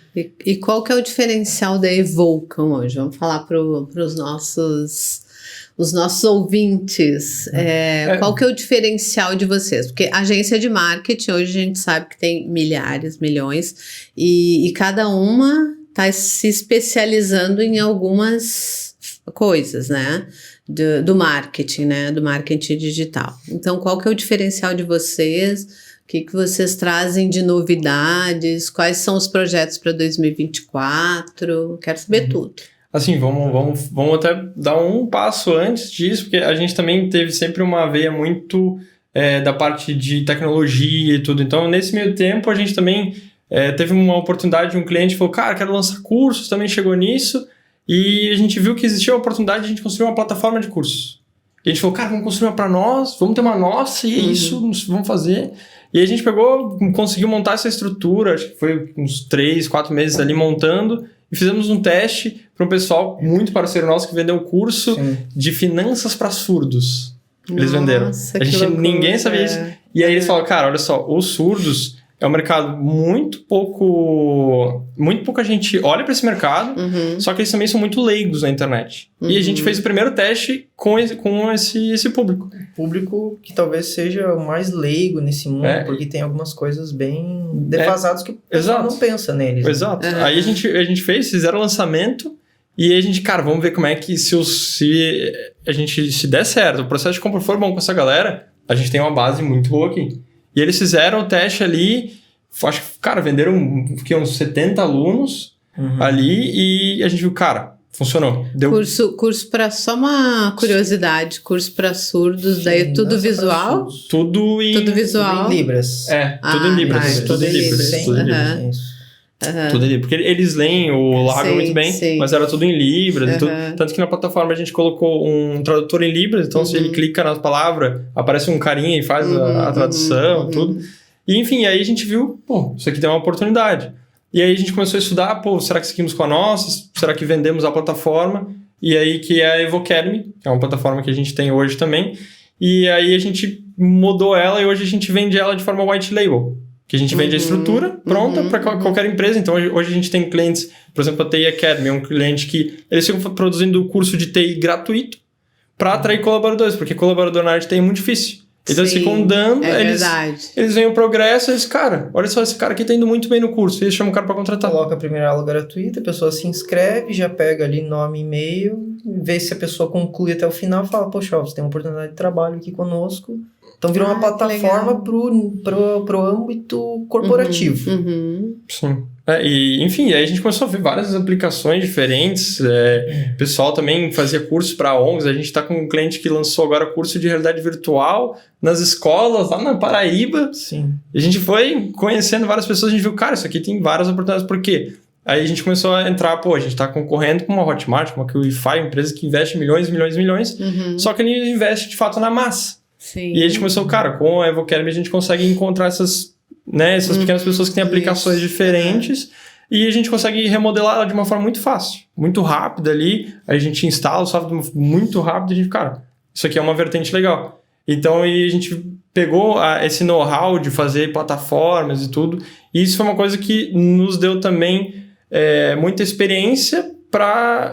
E qual que é o diferencial da Evulcan hoje? Vamos falar para os nossos ouvintes. Qual que é o diferencial de vocês? Porque agência de marketing, hoje a gente sabe que tem milhares, milhões, e cada uma está se especializando em algumas coisas, né? Do marketing, né? Do marketing digital. Então, qual que é o diferencial de vocês? O que vocês trazem de novidades? Quais são os projetos para 2024? Quero saber tudo. Assim, vamos até dar um passo antes disso, porque a gente também teve sempre uma veia muito da parte de tecnologia e tudo. Então, nesse meio tempo, a gente também teve uma oportunidade de um cliente que falou, cara, quero lançar cursos, também chegou nisso, e a gente viu que existia a oportunidade de a gente construir uma plataforma de cursos. E a gente falou, cara, vamos construir uma para nós, vamos ter uma nossa, e é isso, vamos fazer. E a gente conseguiu montar essa estrutura, acho que foi uns 3, 4 meses ali montando, e fizemos um teste para um pessoal muito parceiro nosso que vendeu um curso de finanças para surdos. Eles venderam. Ninguém sabia isso. E aí eles falaram, cara, olha só, os surdos é um mercado muito pouca gente olha para esse mercado, só que eles também são muito leigos na internet. E a gente fez o primeiro teste com esse público. Público que talvez seja o mais leigo nesse mundo, porque tem algumas coisas bem defasadas que o pessoal não pensa neles. Exato. Né? Aí a gente fizeram o lançamento, e aí a gente, cara, vamos ver como é que se der certo, o processo de compra for bom com essa galera, a gente tem uma base muito boa aqui. E eles fizeram o teste ali, acho que, cara, venderam uns 70 alunos ali, e a gente viu, cara, funcionou. Deu Curso para só uma curiosidade, curso para surdos, daí é tudo visual? tudo em... Tudo visual? Tudo em Libras. Tudo em Libras. Tudo Tudo em Libras. Libras. Tudo em Libras. Aham. Isso. Tudo em Libras. Porque eles leem o Lago Sim, muito bem, sim. mas era tudo em Libras e tudo. Aham. Tanto que na plataforma a gente colocou um tradutor em Libras, então se ele clica na palavra, aparece um carinha e faz a tradução, tudo. E enfim, aí a gente viu, pô, isso aqui tem uma oportunidade. E aí a gente começou a estudar, pô, será que seguimos com a nossa? Será que vendemos a plataforma? E aí que é a Evocademy, que é uma plataforma que a gente tem hoje também. E aí a gente mudou ela e hoje a gente vende ela de forma white label. Que a gente vende a estrutura pronta para qualquer empresa. Então hoje a gente tem clientes, por exemplo, a TI Academy, é um cliente que eles ficam produzindo o curso de TI gratuito para atrair colaboradores, porque colaborador na área de TI é muito difícil. Então eles ficam dando, eles veem o progresso e eles, cara, olha só, esse cara aqui tá indo muito bem no curso. E eles chamam o cara para contratar. Coloca a primeira aula gratuita, a pessoa se inscreve, já pega ali nome e e-mail, vê se a pessoa conclui até o final e fala, poxa, você tem uma oportunidade de trabalho aqui conosco. Então virou uma plataforma pro âmbito corporativo. Sim. E, enfim, aí a gente começou a ver várias aplicações diferentes. O pessoal também fazia cursos para ONGs. A gente está com um cliente que lançou agora curso de realidade virtual nas escolas, lá na Paraíba. Sim. E a gente foi conhecendo várias pessoas. A gente viu, cara, isso aqui tem várias oportunidades. Por quê? Aí a gente começou a entrar, a gente está concorrendo com uma Hotmart, uma QIFI, uma empresa que investe milhões, só que ele investe de fato na massa. Sim. E a gente começou, cara, com a Evocademy a gente consegue encontrar essas pequenas pessoas que têm aplicações diferentes e a gente consegue remodelar ela de uma forma muito fácil, muito rápida ali. A gente instala o software muito rápido e a gente, cara, isso aqui é uma vertente legal. Então, e a gente pegou esse know-how de fazer plataformas e tudo, e isso foi uma coisa que nos deu também muita experiência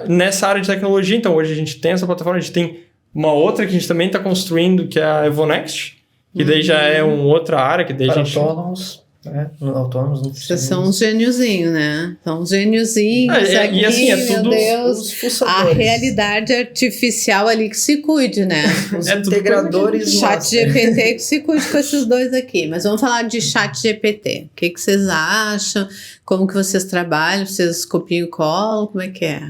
nessa área de tecnologia. Então, hoje a gente tem essa plataforma, a gente tem uma outra que a gente também está construindo, que é a Evonext, que daí já é uma outra área, que daí para a gente... autônomos, não Vocês são uns gêniozinhos, né? São uns gêniozinhos aqui, e assim, meu tudo Deus. A realidade artificial ali que se cuide, né? Os integradores... ChatGPT que se cuide com esses dois aqui. Mas vamos falar de ChatGPT. O que vocês acham? Como que vocês trabalham? Vocês copiam e colam? Como é que é?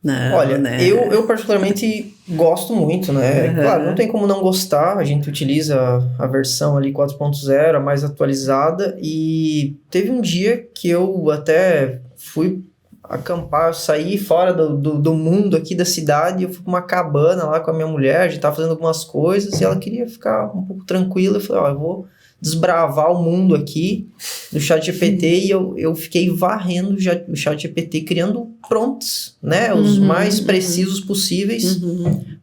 Não, olha, né? eu particularmente gosto muito, né? Claro, não tem como não gostar, a gente utiliza a versão ali 4.0, a mais atualizada, e teve um dia que eu até fui acampar, eu saí fora do mundo aqui da cidade, eu fui pra uma cabana lá com a minha mulher, a gente tava fazendo algumas coisas, e ela queria ficar um pouco tranquila, eu falei, eu vou desbravar o mundo aqui do ChatGPT, e eu fiquei varrendo o ChatGPT, criando prompts, né, os mais precisos possíveis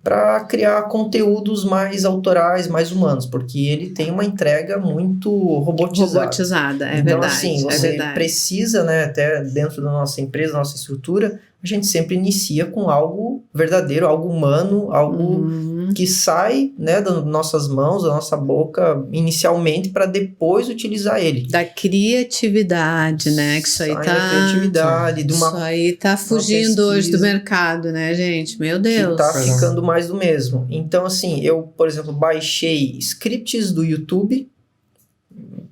para criar conteúdos mais autorais, mais humanos, porque ele tem uma entrega muito robotizada. É então, verdade. assim, você precisa, né, até dentro da nossa empresa, da nossa estrutura, a gente sempre inicia com algo verdadeiro, algo humano, algo que sai, né, das nossas mãos, da nossa boca, inicialmente, para depois utilizar ele. Da criatividade, né? Que isso aí sai da criatividade, de uma... Isso aí tá fugindo hoje do mercado, né, gente? Meu Deus. Que tá ficando mais do mesmo. Então, assim, eu, por exemplo, baixei scripts do YouTube,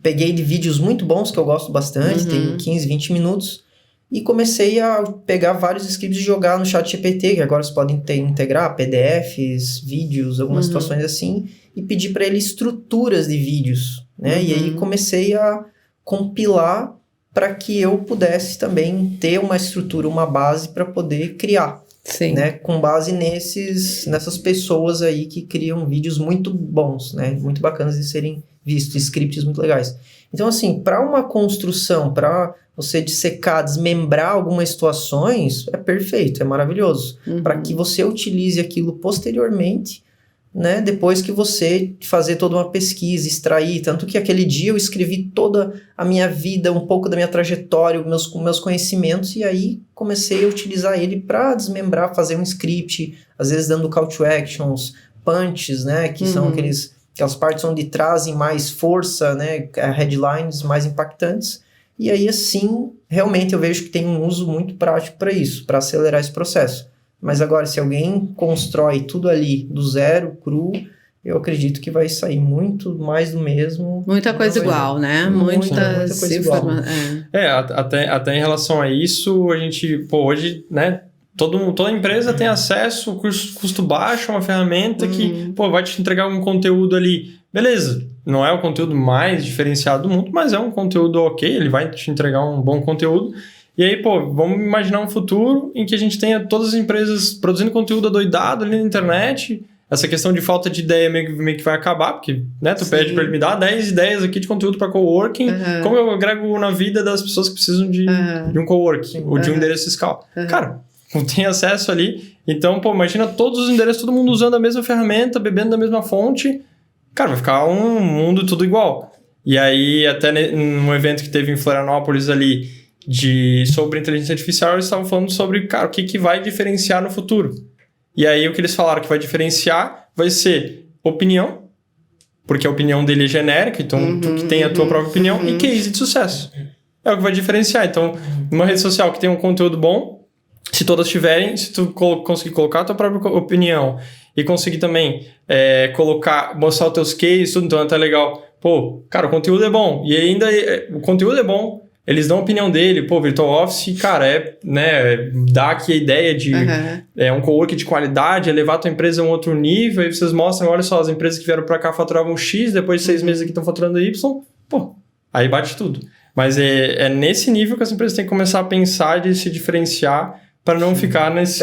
peguei de vídeos muito bons, que eu gosto bastante, tem 15, 20 minutos, e comecei a pegar vários scripts e jogar no ChatGPT, que agora você pode integrar PDFs, vídeos, algumas situações assim, e pedir para ele estruturas de vídeos, né? E aí comecei a compilar para que eu pudesse também ter uma estrutura, uma base para poder criar. Sim. Né? Com base nessas pessoas aí que criam vídeos muito bons, né? Muito bacanas de serem vistos, scripts muito legais. Então, assim, para uma construção, para você dissecar, desmembrar algumas situações, é perfeito, é maravilhoso. Para que você utilize aquilo posteriormente, né? Depois que você fazer toda uma pesquisa, extrair. Tanto que aquele dia eu escrevi toda a minha vida, um pouco da minha trajetória, meus conhecimentos, e aí comecei a utilizar ele para desmembrar, fazer um script, às vezes dando call to actions, punches, né? Que são aquelas partes onde trazem mais força, né? Headlines mais impactantes. E aí, assim, realmente eu vejo que tem um uso muito prático para isso, para acelerar esse processo. Mas agora, se alguém constrói tudo ali do zero, cru, eu acredito que vai sair muito mais do mesmo. Muita coisa igual, né? Muita coisa igual. Até em relação a isso, a gente, hoje, né, toda empresa tem acesso, custo baixo, uma ferramenta que, vai te entregar um conteúdo ali. Beleza, não é o conteúdo mais diferenciado do mundo, mas é um conteúdo ok, ele vai te entregar um bom conteúdo. E aí, vamos imaginar um futuro em que a gente tenha todas as empresas produzindo conteúdo adoidado ali na internet. Essa questão de falta de ideia meio que vai acabar, porque, né, tu pede para ele me dar 10 ideias aqui de conteúdo para coworking, como eu agrego na vida das pessoas que precisam de um coworking ou de um endereço fiscal. Cara, não tem acesso ali, então, imagina todos os endereços, todo mundo usando a mesma ferramenta, bebendo da mesma fonte, cara, vai ficar um mundo tudo igual. E aí, até num evento que teve em Florianópolis ali, sobre inteligência artificial, eles estavam falando sobre, cara, o que vai diferenciar no futuro. E aí o que eles falaram que vai diferenciar vai ser opinião, porque a opinião dele é genérica, então tu que tem a tua própria opinião, e case de sucesso. É o que vai diferenciar. Então, uma rede social que tem um conteúdo bom, se todas tiverem, se tu conseguir colocar a tua própria opinião e conseguir também mostrar os teus cases, tudo, então é até legal. Cara, o conteúdo é bom, e ainda o conteúdo é bom, eles dão a opinião dele, Virtual Office, cara, dá aqui a ideia de um coworking de qualidade, levar a tua empresa a um outro nível, aí vocês mostram, olha só, as empresas que vieram para cá faturavam X, depois de 6 meses aqui estão faturando Y, aí bate tudo. Mas é nesse nível que as empresas têm que começar a pensar de se diferenciar para não ficar nesse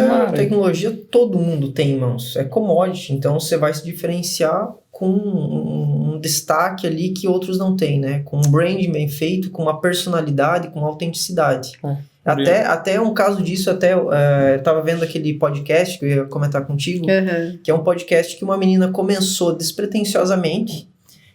mar. Tecnologia todo mundo tem em mãos, é commodity, então você vai se diferenciar com um destaque ali que outros não têm, né? Com um brand bem feito, com uma personalidade, com uma autenticidade. Até um caso disso, eu estava vendo aquele podcast que eu ia comentar contigo, que é um podcast que uma menina começou despretensiosamente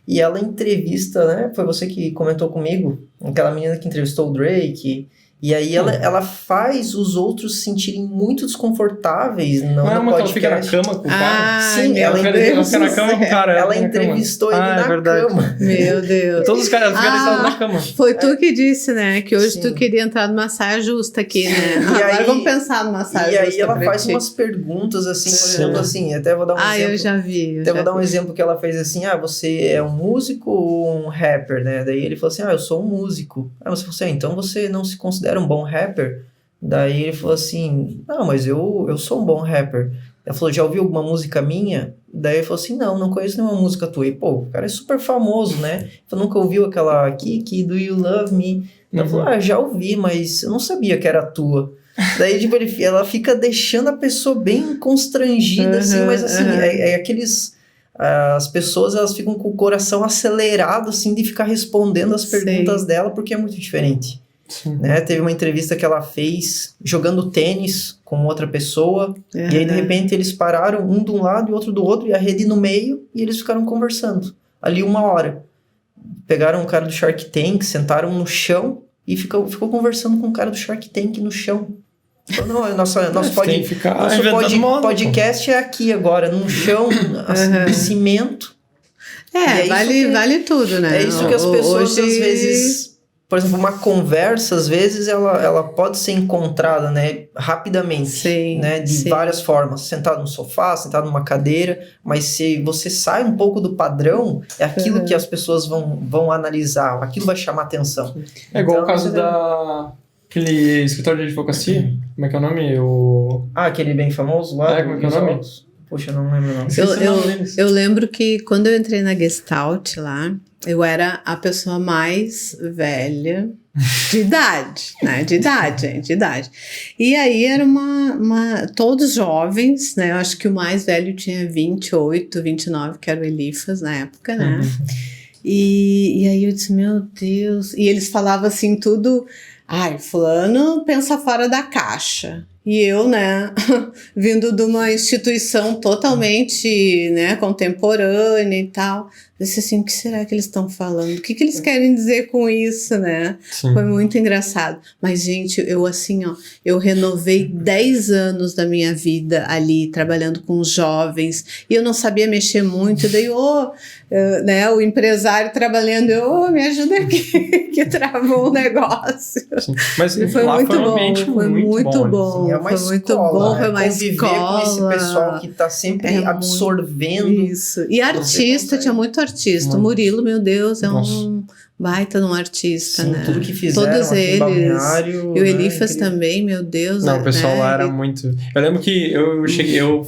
e ela entrevista, né? Foi você que comentou comigo, aquela menina que entrevistou o Drake. E aí ela faz os outros se sentirem muito desconfortáveis no podcast. Ela fica na cama com o cara? Sim, ela fica na cama com o cara. Ela entrevistou ele na cama. Meu Deus. Todos os caras ficam sentados na cama. Foi tu que disse, né? Que hoje tu queria entrar numa saia justa aqui, né? Agora vamos pensar numa saia justa. E aí ela faz umas perguntas assim, por exemplo, assim, até vou dar um exemplo. Eu já vi. Vou dar um exemplo que ela fez assim, você é um músico ou um rapper, né? Daí ele falou assim, eu sou um músico. Aí você falou assim, então você não se considera um bom rapper? Daí ele falou assim, não, mas eu sou um bom rapper. Ela falou, já ouviu alguma música minha? Daí ele falou assim, não conheço nenhuma música tua. E o cara é super famoso, né? Ele falou, nunca ouviu aquela Kiki, Do You Love Me? Ela falou, já ouvi, mas eu não sabia que era tua. Daí, ela fica deixando a pessoa bem constrangida, assim, mas assim, as pessoas, elas ficam com o coração acelerado, assim, de ficar respondendo as perguntas dela, porque é muito diferente. Né? Teve uma entrevista que ela fez jogando tênis com outra pessoa, e aí de repente eles pararam, um de um lado e outro do outro, e a rede no meio, e eles ficaram conversando ali 1 hora. Pegaram um cara do Shark Tank, sentaram no chão e ficou conversando com o cara do Shark Tank no chão. Não, nosso podcast é aqui agora, num chão de cimento. Vale tudo, né? É isso que as pessoas às vezes... Por exemplo, uma conversa, às vezes, ela pode ser encontrada, né, rapidamente, né, de várias formas. Sentado no sofá, sentado numa cadeira, mas se você sai um pouco do padrão, é aquilo que as pessoas vão analisar, aquilo vai chamar atenção. É igual então, o caso daquele escritório de advocacia, como é que é o nome? Aquele bem famoso lá? Como é que é o nome? Poxa, não lembro não. Eu lembro que quando eu entrei na Gestalt lá, eu era a pessoa mais velha de idade, né? De idade. E aí era todos jovens, né? Eu acho que o mais velho tinha 28, 29, que era o Elifas na época, né? E aí eu disse, meu Deus... E eles falavam assim tudo... fulano pensa fora da caixa. E eu, né, vindo de uma instituição totalmente, né, contemporânea e tal, disse assim, o que será que eles estão falando? O que eles querem dizer com isso, né? Sim. Foi muito engraçado. Mas, gente, eu renovei 10 anos da minha vida ali, trabalhando com jovens, e eu não sabia mexer muito, daí, né, o empresário trabalhando, me ajuda aqui, que travou o negócio. Sim. Mas foi lá muito bom, foi muito bom. É uma foi muito bom, foi uma escola. Com esse pessoal que está sempre absorvendo. Isso. E artista, tinha muito artista. O Murilo, meu Deus, é um baita de um artista, Sim, né? tudo que fizeram Todos aqui em eles. Balneário, E o né, Elifas incrível. também, meu Deus. Não, o pessoal lá era ele- muito... Eu lembro que eu cheguei, eu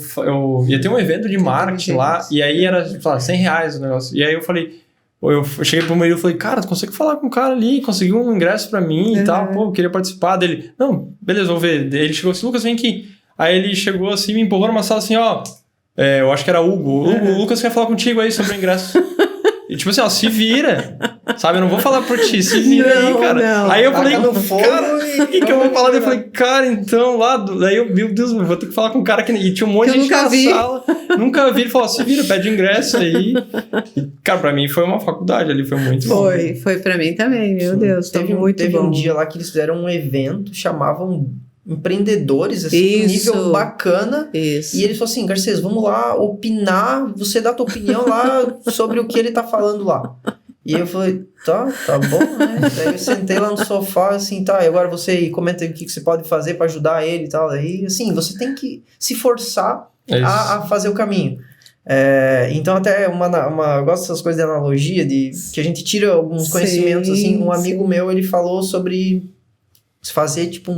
ia ter um evento de marketing lá, e aí era, sei lá, R$100 o negócio. E aí eu falei, eu cheguei pro Murilo e falei, cara, tu consegue falar com o cara ali, conseguiu um ingresso pra mim e tal, pô, eu queria participar dele. Não, beleza, vou ver. Ele chegou assim, Lucas, vem aqui. Aí ele chegou assim, me empurrou numa sala assim, ó, eu acho que era Hugo. Hugo, o Lucas quer falar contigo aí sobre o ingresso. E tipo assim, ó, se vira. Sabe, eu não vou falar por ti, se vira aí, Não, cara. não. Aí eu falei, Taca no fogo cara, e o que eu vou vamos falar? Daí eu virar. falei, cara, então lá, daí eu, meu Deus, eu vou ter que falar com um cara que... E tinha um monte Que de eu gente nunca na vi. sala, nunca vi. Ele falou, se vira, pede ingresso aí. E, cara, pra mim foi uma faculdade ali, foi muito bom. Foi pra mim também, meu Sim. Deus, Teve, muito teve bom. um dia lá que eles fizeram um evento, chamavam empreendedores, assim, Isso. nível bacana. Isso. E ele falou assim, Garcês, vamos lá opinar, você dá a tua opinião lá sobre o que ele tá falando lá. E eu falei, tá bom, né? Daí eu sentei lá no sofá, assim, tá, e agora você aí, comenta aí o que você pode fazer pra ajudar ele e tal. Daí, assim, você tem que se forçar É isso. a fazer o caminho. Então até eu gosto dessas coisas de analogia, que a gente tira alguns Sim, conhecimentos, assim, um amigo sim. meu, ele falou sobre fazer tipo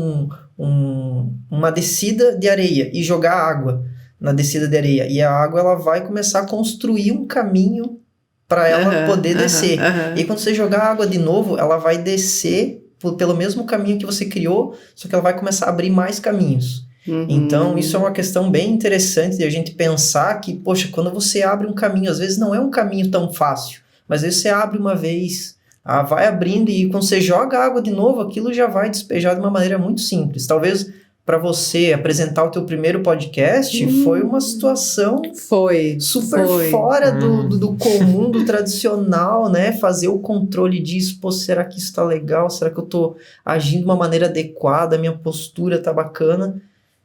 uma descida de areia e jogar água na descida de areia, e a água ela vai começar a construir um caminho para ela poder descer. E aí, quando você jogar a água de novo, ela vai descer pelo mesmo caminho que você criou, só que ela vai começar a abrir mais caminhos. Uhum. Então, isso é uma questão bem interessante de a gente pensar que, poxa, quando você abre um caminho, às vezes não é um caminho tão fácil, mas às vezes você abre uma vez, vai abrindo, e quando você joga água de novo, aquilo já vai despejar de uma maneira muito simples. Talvez para você apresentar o teu primeiro podcast foi uma situação super fora do comum, do tradicional, né? Fazer o controle disso, pô, será que isso tá legal? Será que eu tô agindo de uma maneira adequada? A minha postura tá bacana?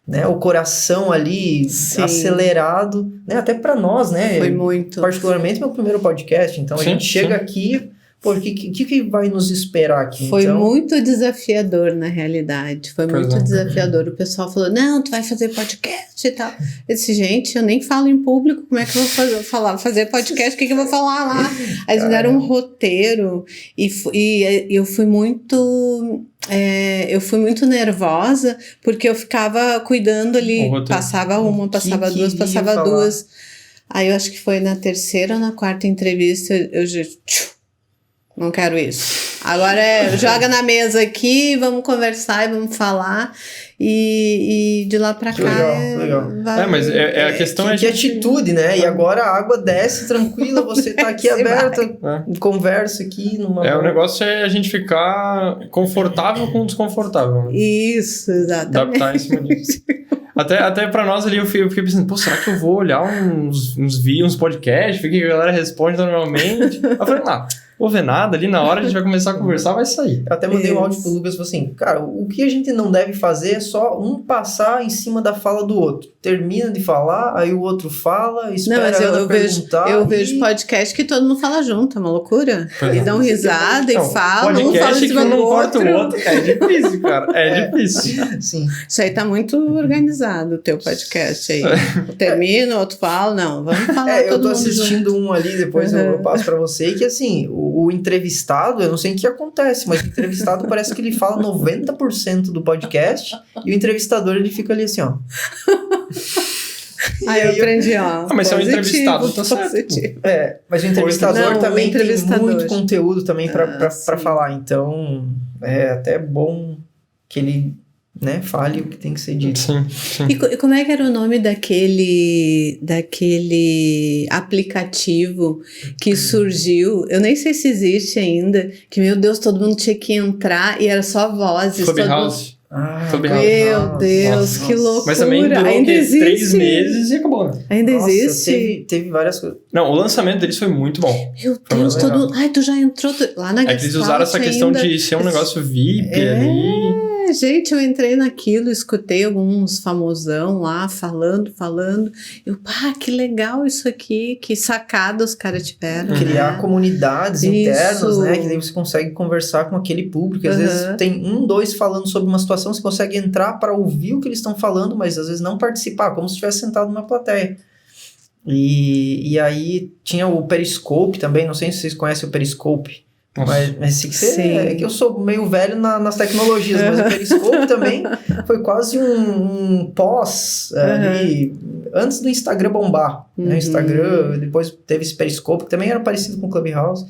Né? O coração ali acelerado, né? Até para nós, né? Foi muito. Particularmente meu primeiro podcast, então a gente chega aqui, pô, o que vai nos esperar aqui? Foi então... muito desafiador, na realidade. Foi muito desafiador. O pessoal falou, não, tu vai fazer podcast e tal. Eu disse, gente, eu nem falo em público, como é que eu vou fazer podcast? O que eu vou falar lá? Aí eles me deram um roteiro e eu fui muito... eu fui muito nervosa, porque eu ficava cuidando ali, passava uma, passava duas, passava duas. Aí eu acho que foi na terceira ou na quarta entrevista, eu já... Não quero isso. Agora joga na mesa aqui, vamos conversar e vamos falar. E de lá pra cá. Legal. Mas a questão que atitude, né? E agora a água desce tranquila, você tá aqui aberta, conversa aqui numa. O negócio é a gente ficar confortável com o desconfortável. Isso, exatamente. Adaptar em cima disso. Até pra nós ali, eu fiquei pensando, pô, será que eu vou olhar uns podcasts, ver o que a galera responde normalmente? Eu falei, vou ver nada, ali na hora a gente vai começar a conversar, vai sair. Eu até mandei um áudio pro Lucas e falei assim, cara, o que a gente não deve fazer é só um passar em cima da fala do outro. Termina de falar, aí o outro fala, espera eu perguntar. Eu vejo podcast que todo mundo fala junto, é uma loucura. E dão risada e falam, um fala em cima do outro. O outro. É difícil, cara, difícil. Sim. Isso aí tá muito organizado, o teu podcast aí. Termina, o outro fala, não, vamos falar todo mundo. Eu tô assistindo um ali, depois eu passo pra você, que assim, o entrevistado, eu não sei o que acontece, mas o entrevistado parece que ele fala 90% do podcast, e o entrevistador, ele fica ali assim, ó. Aí eu aprendi, ó. Mas se é um entrevistado, tá certo. Mas o entrevistador também tem muito conteúdo também pra falar, então é até bom que ele, né, fale o que tem que ser dito. Sim. E como é que era o nome daquele aplicativo que surgiu? Eu nem sei se existe ainda, que, meu Deus, todo mundo tinha que entrar e era só vozes. Clubhouse. Meu Deus, que loucura. Mas também durou ainda existe. 3 meses e acabou, né? Ainda existe. Teve várias coisas. Não, o lançamento deles foi muito bom. Meu Deus, todo mundo... Ai, tu já entrou lá na Gestalt. Que eles usaram essa questão de ser um negócio VIP ali. Gente, eu entrei naquilo, escutei alguns famosão lá falando. Eu, que legal isso aqui, que sacada os caras tiveram. Criar né? comunidades internas, né? Que daí você consegue conversar com aquele público. Às vezes tem 2 falando sobre uma situação, você consegue entrar para ouvir o que eles estão falando, mas às vezes não participar, como se estivesse sentado numa plateia. E aí tinha o Periscope também, não sei se vocês conhecem o Periscope. Mas se você, Sim. é que eu sou meio velho nas tecnologias, mas o Periscope também foi quase um pós ali, antes do Instagram bombar. Né? O Instagram, depois teve esse Periscope, que também era parecido com o Clubhouse,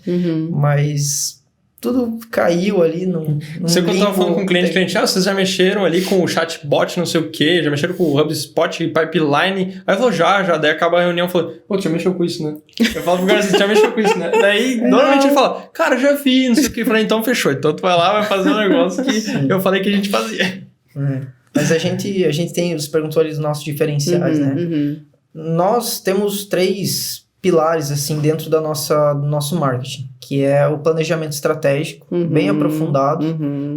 mas tudo caiu ali num Você quando tava limbo falando com o cliente, vocês já mexeram ali com o chatbot, não sei o quê, já mexeram com o HubSpot, pipeline. Aí eu falo, já, daí acaba a reunião e fala, pô, tu já mexeu com isso, né? Eu falo pro cara, você já mexeu com isso, né? Daí, normalmente ele fala, cara, já vi, não sei o quê. Eu falei, então fechou. Então tu vai lá, vai fazer um negócio que eu falei que a gente fazia. Mas a gente tem, você perguntou ali dos nossos diferenciais, né? Nós temos 3 pilares, assim, dentro do nosso marketing, que é o planejamento estratégico, bem aprofundado.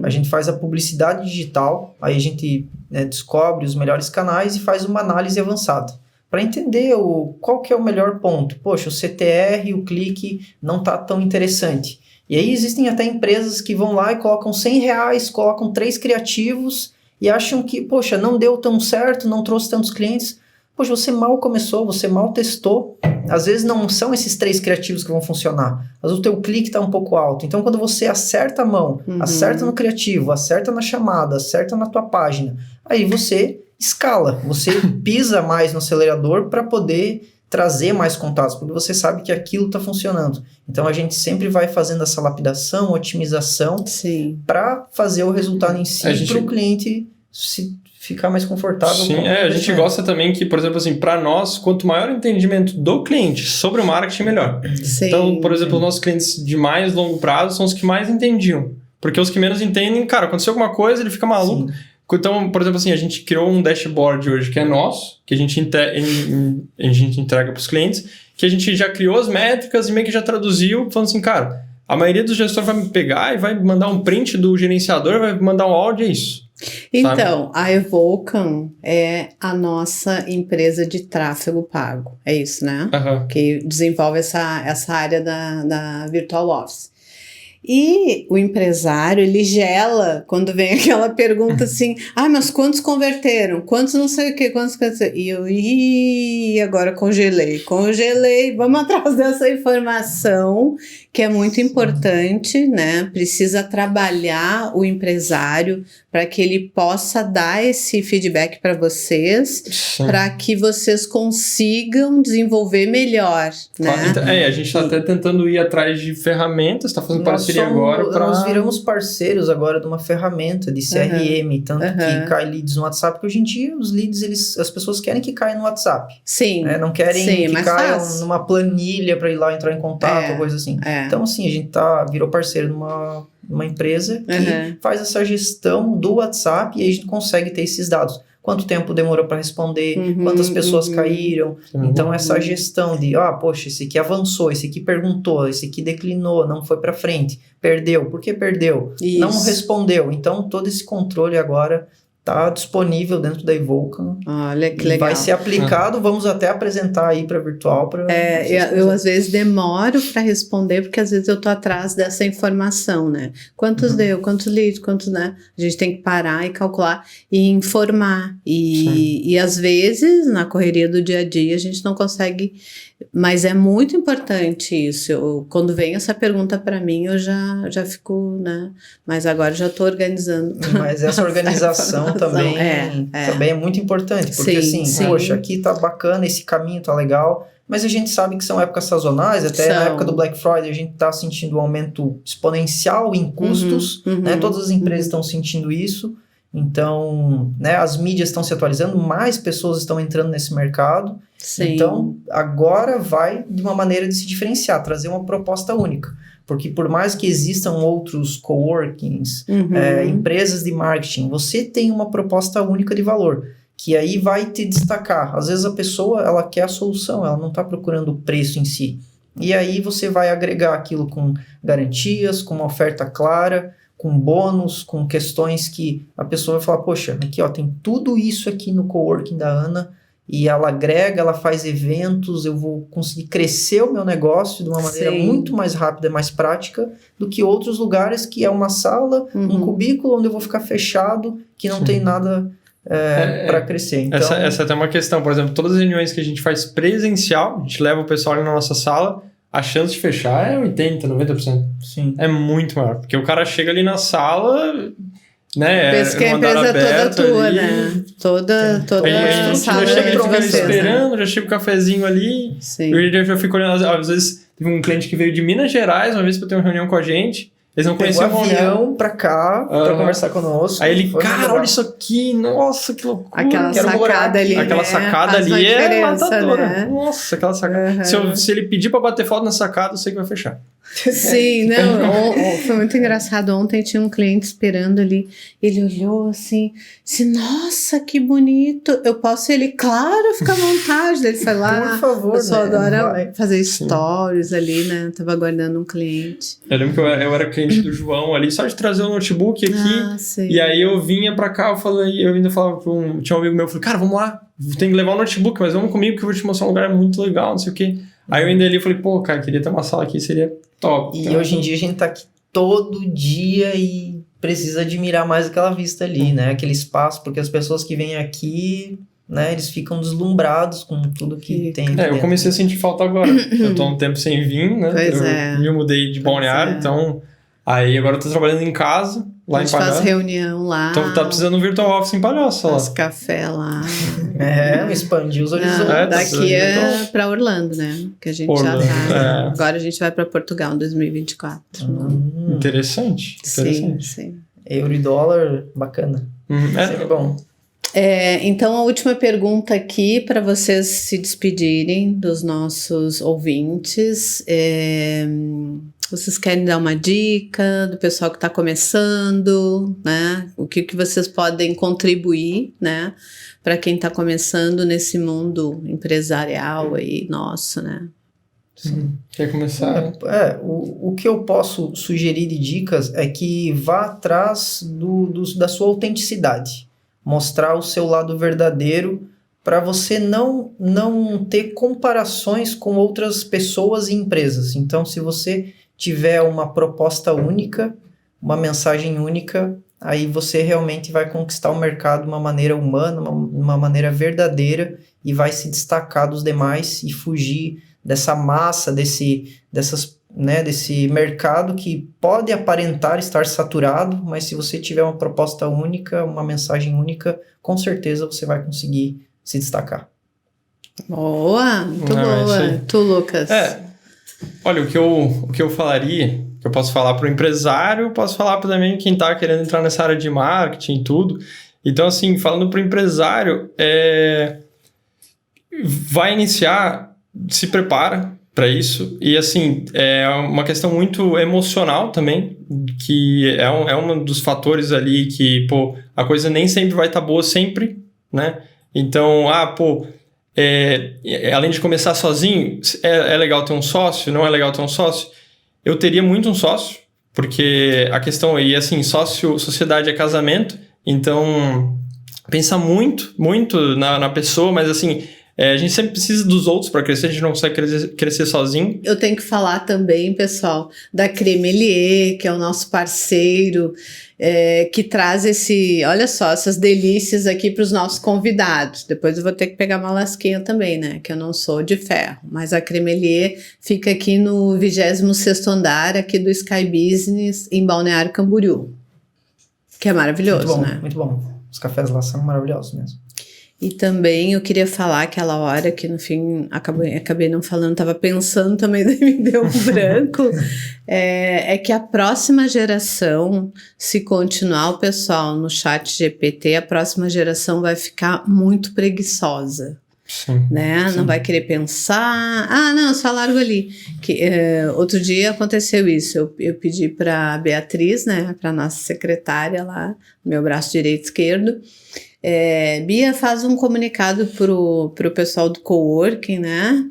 A gente faz a publicidade digital, aí a gente descobre os melhores canais e faz uma análise avançada, para entender qual que é o melhor ponto. Poxa, o CTR, o clique não tá tão interessante. E aí existem até empresas que vão lá e colocam R$100, colocam 3 criativos e acham que, poxa, não deu tão certo, não trouxe tantos clientes. Poxa, você mal começou, você mal testou. Às vezes não são esses 3 criativos que vão funcionar. Às vezes o teu clique está um pouco alto. Então, quando você acerta a mão, acerta no criativo, acerta na chamada, acerta na tua página, aí você escala. Você pisa mais no acelerador para poder trazer mais contatos, porque você sabe que aquilo está funcionando. Então, a gente sempre vai fazendo essa lapidação, otimização, para fazer o resultado em si, para o cliente ficar mais confortável. Sim, a gente gosta também que, por exemplo, assim, para nós, quanto maior o entendimento do cliente sobre o marketing, melhor. Sim. Então, por exemplo, os nossos clientes de mais longo prazo são os que mais entendiam. Porque os que menos entendem, cara, aconteceu alguma coisa, ele fica maluco. Sim. Então, por exemplo, assim, a gente criou um dashboard hoje que é nosso, que a gente entrega para os clientes, que a gente já criou as métricas e meio que já traduziu, falando assim, cara, a maioria dos gestores vai me pegar e vai mandar um print do gerenciador, vai mandar um áudio, é isso. Então, a Evocan é a nossa empresa de tráfego pago, é isso, né? Que desenvolve essa área da Virtual Office. E o empresário, ele gela quando vem aquela pergunta assim, mas quantos converteram? Quantos não sei o quê? Quantos converteram? E eu, agora congelei, vamos atrás dessa informação, que é muito importante, né? Precisa trabalhar o empresário para que ele possa dar esse feedback para vocês, para que vocês consigam desenvolver melhor, né? Então, a gente está até tentando ir atrás de ferramentas, está fazendo parceria agora. Nós viramos parceiros agora de uma ferramenta de CRM, tanto que cai leads no WhatsApp, porque hoje em dia os leads, as pessoas querem que caia no WhatsApp. Sim. Não querem que caia numa planilha para ir lá entrar em contato ou coisa assim. Então, assim, a gente virou parceiro de uma empresa que faz essa gestão do WhatsApp e aí a gente consegue ter esses dados. Quanto tempo demorou para responder, quantas pessoas caíram. Então, essa gestão de, poxa, esse aqui avançou, esse aqui perguntou, esse aqui declinou, não foi para frente, perdeu. Por que perdeu? Isso. Não respondeu. Então, todo esse controle agora está disponível dentro da Evocan. Olha que legal. Vai ser aplicado, vamos até apresentar aí para virtual. Eu às vezes demoro para responder, porque às vezes eu tô atrás dessa informação, né? Quantos deu, quantos leads, quantos, né? A gente tem que parar e calcular e informar. E às vezes, na correria do dia a dia, a gente não consegue, mas é muito importante isso. Quando vem essa pergunta para mim, eu já fico, né? Mas agora já tô organizando. Mas essa organização também é muito importante, porque poxa, aqui tá bacana, esse caminho tá legal, mas a gente sabe que são épocas sazonais, até na época do Black Friday a gente tá sentindo um aumento exponencial em custos, né? Todas as empresas estão sentindo isso, então, né, as mídias estão se atualizando, mais pessoas estão entrando nesse mercado, então agora vai de uma maneira de se diferenciar, trazer uma proposta única. Porque por mais que existam outros coworkings, empresas de marketing, você tem uma proposta única de valor, que aí vai te destacar. Às vezes a pessoa, ela quer a solução, ela não está procurando o preço em si. E aí você vai agregar aquilo com garantias, com uma oferta clara, com bônus, com questões que a pessoa vai falar, poxa, aqui tem tudo isso aqui no coworking da Ana, e ela agrega, ela faz eventos, eu vou conseguir crescer o meu negócio de uma maneira muito mais rápida e mais prática do que outros lugares que é uma sala, um cubículo onde eu vou ficar fechado, que não tem nada para crescer. Então, essa é até uma questão, por exemplo, todas as reuniões que a gente faz presencial, a gente leva o pessoal ali na nossa sala, a chance de fechar é 80%, 90%. Sim. É muito maior. Porque o cara chega ali na sala, né? Pensa que a um andar empresa é toda aberto tua, ali. né? Toda Aí a gente sala já chega de ali, fica ali vocês, né? esperando, já chega o cafezinho ali. Sim. Eu já fico olhando, às vezes teve um cliente que veio de Minas Gerais, uma vez pra ter uma reunião com a gente. Eles não Pegou conheciam o avião pra cá, pra conversar conosco. Aí ele, Foi cara, legal. olha isso aqui, nossa, que loucura. Aquela Quero morar sacada aqui. ali, Aquela né? sacada Faz uma ali é diferença, matadora. né? Nossa, aquela sacada. Uhum. Se ele pedir pra bater foto na sacada, eu sei que vai fechar. Sim, não, foi muito engraçado. Ontem tinha um cliente esperando ali. Ele olhou assim, nossa, que bonito. Eu posso? Ele, claro, fica à vontade. Ele foi lá. Por favor, o pessoal né? adora Vai. fazer stories ali, né? Tava aguardando um cliente. Eu lembro que eu era cliente do João ali, só de trazer o notebook aqui. Ah, sei. E aí eu vinha pra cá, eu ainda falava tinha um amigo meu, eu falei, cara, vamos lá, tem que levar o notebook, mas vamos comigo que eu vou te mostrar um lugar muito legal, não sei o quê. Aí eu ainda ali falei, pô, cara, queria ter uma sala aqui, seria top. E Então, hoje em dia a gente tá aqui todo dia e precisa admirar mais aquela vista ali, né? Aquele espaço, porque as pessoas que vêm aqui, né, eles ficam deslumbrados com tudo que tem aqui eu dentro. comecei a sentir falta agora. Eu tô um tempo sem vir, né? Pois eu é. me mudei de Balneário, é. então... Aí agora eu tô trabalhando em casa, lá a em gente faz Palhoça. reunião lá. Então tá precisando de um virtual office em Palhoça lá. Faz café lá. Expandir os horizontes. Não, É, daqui então- pra Orlando, né? Que a gente Orlando, já tá. é. Agora a gente vai pra Portugal em 2024. Interessante. Sim, sim. Euro e dólar, bacana. Sempre bom. Então, a última pergunta aqui para vocês se despedirem dos nossos ouvintes. Vocês querem dar uma dica do pessoal que está começando, né? O que vocês podem contribuir, né? Para quem está começando nesse mundo empresarial aí, nosso, né? Quer começar? O que eu posso sugerir de dicas é que vá atrás da sua autenticidade. Mostrar o seu lado verdadeiro para você não ter comparações com outras pessoas e empresas. Então, se você tiver uma proposta única, uma mensagem única, aí você realmente vai conquistar o mercado de uma maneira humana, uma maneira verdadeira e vai se destacar dos demais e fugir dessa massa, desse mercado que pode aparentar estar saturado, mas se você tiver uma proposta única, uma mensagem única, com certeza você vai conseguir se destacar. Boa, muito Isso boa. aí. Tu, Lucas. Olha, o que eu falaria, que eu posso falar para o empresário, posso falar para também quem está querendo entrar nessa área de marketing e tudo. Então, assim, falando para o empresário, vai iniciar, se prepara para isso. E, assim, é uma questão muito emocional também, que é um dos fatores ali que, pô, a coisa nem sempre vai estar boa sempre, né? Então, além de começar sozinho, é legal ter um sócio, não é legal ter um sócio? Eu teria muito um sócio, porque a questão aí, assim, sociedade é casamento, então pensa muito, muito na pessoa, mas assim, a gente sempre precisa dos outros para crescer, a gente não consegue crescer sozinho. Eu tenho que falar também, pessoal, da Cremelier, que é o nosso parceiro, que traz olha só, essas delícias aqui para os nossos convidados. Depois eu vou ter que pegar uma lasquinha também, né? Que eu não sou de ferro. Mas a Cremelier fica aqui no 26º andar aqui do Sky Business, em Balneário Camboriú. Que é maravilhoso, muito bom, né? Muito bom. Os cafés lá são maravilhosos mesmo. E também eu queria falar aquela hora que no fim acabei não falando, estava pensando também, daí me deu um branco, é que a próxima geração, se continuar o pessoal no chat GPT, a próxima geração vai ficar muito preguiçosa. Sim, né? sim. Não vai querer pensar, não, só largo ali. Outro dia aconteceu isso, eu pedi para a Beatriz, né, para nossa secretária lá, meu braço direito e esquerdo, Bia, faz um comunicado pro pessoal do coworking, né?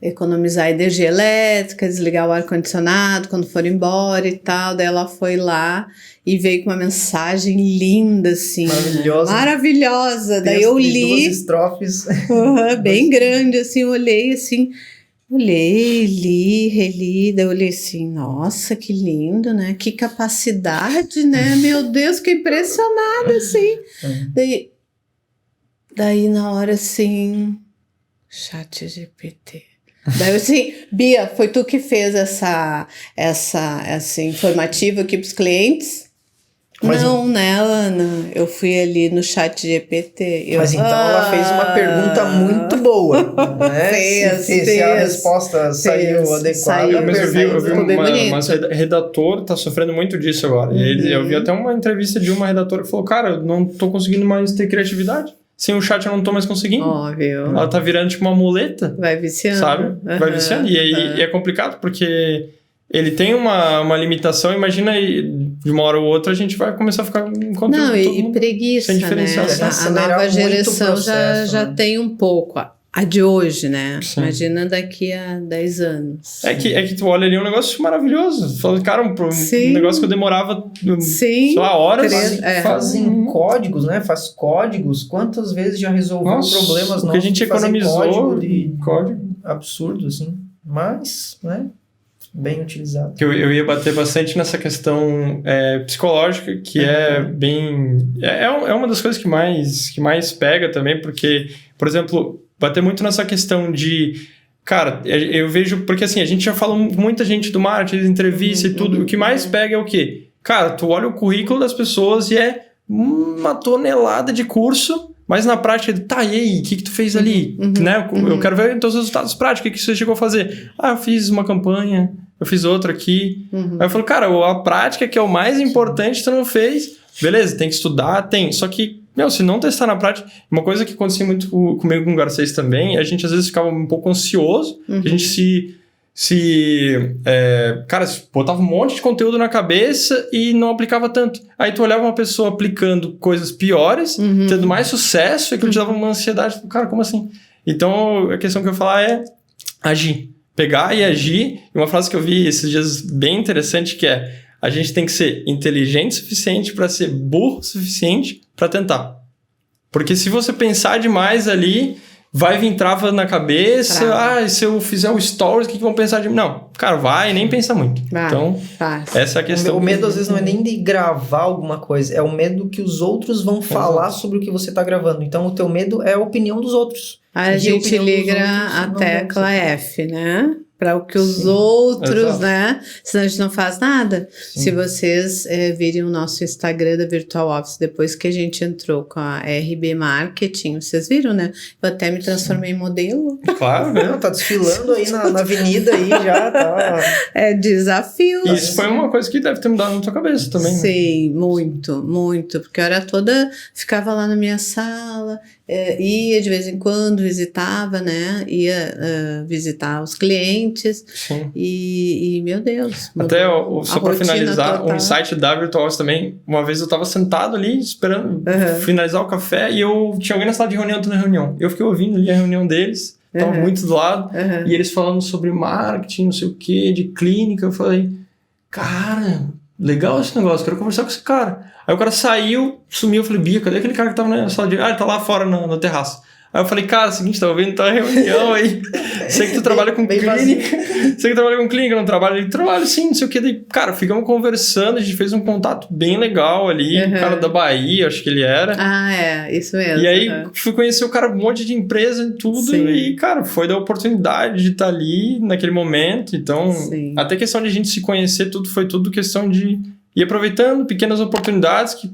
Economizar energia elétrica, desligar o ar-condicionado quando for embora e tal. Daí ela foi lá e veio com uma mensagem linda, assim. Maravilhosa. Maravilhosa. Daí eu li. 2 estrofes. Bem grande, assim, eu olhei assim. Li, reli, daí eu olhei assim, nossa, que lindo, né? Que capacidade, né? Meu Deus, que impressionada, assim. Daí na hora, assim, chat GPT. Daí eu assim, Bia, foi tu que fez essa informativa aqui pros clientes? Mas não, né, Ana? Eu fui ali no chat GPT. Mas então ela fez uma pergunta muito boa, né? Se a resposta saiu adequada. Mas eu vi bonito. redator tá sofrendo muito disso agora. E eu vi até uma entrevista de uma redatora que falou, cara, eu não tô conseguindo mais ter criatividade. Sem o chat eu não tô mais conseguindo. Óbvio. Ela tá virando tipo uma muleta. Vai viciando. Sabe? Vai viciando. E aí é complicado porque ele tem uma limitação. Imagina aí, de uma hora ou outra a gente vai começar a ficar encontrando não, todo e mundo preguiça, sem né? diferenciação. A nova geração já tem um pouco. A de hoje, né? Sim. Imagina daqui a 10 anos. É que tu olha ali um negócio maravilhoso. Fala, cara, um negócio que eu demorava, sei lá, horas. Fazem códigos, né? Faz códigos. Quantas vezes já resolveu problemas nossos? Que a gente economizou código absurdo, assim. Mas, né? Bem utilizado. Eu ia bater bastante nessa questão psicológica, que é bem... É uma das coisas que mais pega também, porque, por exemplo, bater muito nessa questão de... Cara, eu vejo... Porque assim, a gente já falou muita gente do marketing, entrevista e tudo. O que mais pega é o quê? Cara, tu olha o currículo das pessoas e é uma tonelada de curso, mas na prática, tá, e aí, o que tu fez ali? Né? Eu quero ver então os resultados práticos, o que você chegou a fazer? Eu fiz uma campanha, eu fiz outra aqui. Aí eu falo, cara, a prática que é o mais importante, tu não fez. Beleza, tem que estudar, tem. Só que, se não testar na prática... Uma coisa que acontecia muito comigo com o Garcês também, a gente às vezes ficava um pouco ansioso, a gente cara, botava um monte de conteúdo na cabeça e não aplicava tanto. Aí tu olhava uma pessoa aplicando coisas piores, tendo mais sucesso, e aquilo te dava uma ansiedade. Cara, como assim? Então, a questão que eu ia falar é agir. Pegar e agir. E uma frase que eu vi esses dias bem interessante que é: a gente tem que ser inteligente o suficiente para ser burro o suficiente para tentar. Porque se você pensar demais ali... Vai vir trava na cabeça, se eu fizer o stories, o que vão pensar de mim? Não, cara, vai, nem pensa muito. Então, essa é a questão. O medo às vezes não é nem de gravar alguma coisa, é o medo que os outros vão falar sobre o que você está gravando. Então, o teu medo é a opinião dos outros. A gente liga a tecla F, né? Para o que os outros, né? Senão a gente não faz nada. Sim. Se vocês virem o nosso Instagram da Virtual Office, depois que a gente entrou com a RB Marketing, vocês viram, né? Eu até me transformei em modelo. Claro, né? Tá desfilando aí na avenida aí já, tá... É desafio. Isso foi uma coisa que deve ter mudado na tua cabeça também, né? Sim, muito, muito. Porque a hora toda ficava lá na minha sala... ia de vez em quando, visitava, né? Ia visitar os clientes. Sim. E meu Deus. Até só para finalizar, total. Um insight da Virtual Office também. Uma vez eu estava sentado ali esperando finalizar o café e eu tinha alguém na sala de reunião, na reunião. Eu fiquei ouvindo ali a reunião deles, estava muito do lado, e eles falando sobre marketing, não sei o que, de clínica. Eu falei, cara, legal esse negócio, quero conversar com esse cara. Aí o cara saiu, sumiu, eu falei, Bia, cadê aquele cara que tava na sala de... ele tá lá fora no terraço. Aí eu falei, cara, é o seguinte, tava vendo tua reunião aí, sei que tu trabalha com clínica, sei que trabalha com clínica, não trabalha, ele trabalha sim, não sei o que, daí, cara, ficamos conversando, a gente fez um contato bem legal ali, o cara da Bahia, acho que ele era. Isso mesmo. E aí fui conhecer o cara, um monte de empresa e tudo, e cara, foi da oportunidade de estar ali naquele momento, então, até questão de a gente se conhecer, foi tudo questão de... E aproveitando pequenas oportunidades que,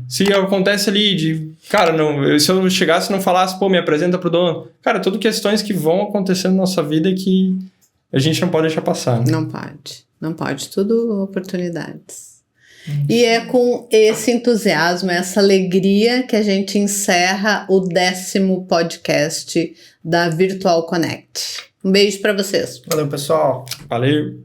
se acontece ali de... Cara, se eu chegasse e não falasse, me apresenta pro dono. Cara, tudo questões que vão acontecendo na nossa vida que a gente não pode deixar passar. Né? Não pode. Tudo oportunidades. E é com esse entusiasmo, essa alegria que a gente encerra o 10º podcast da Virtual Connect. Um beijo para vocês. Valeu, pessoal. Valeu.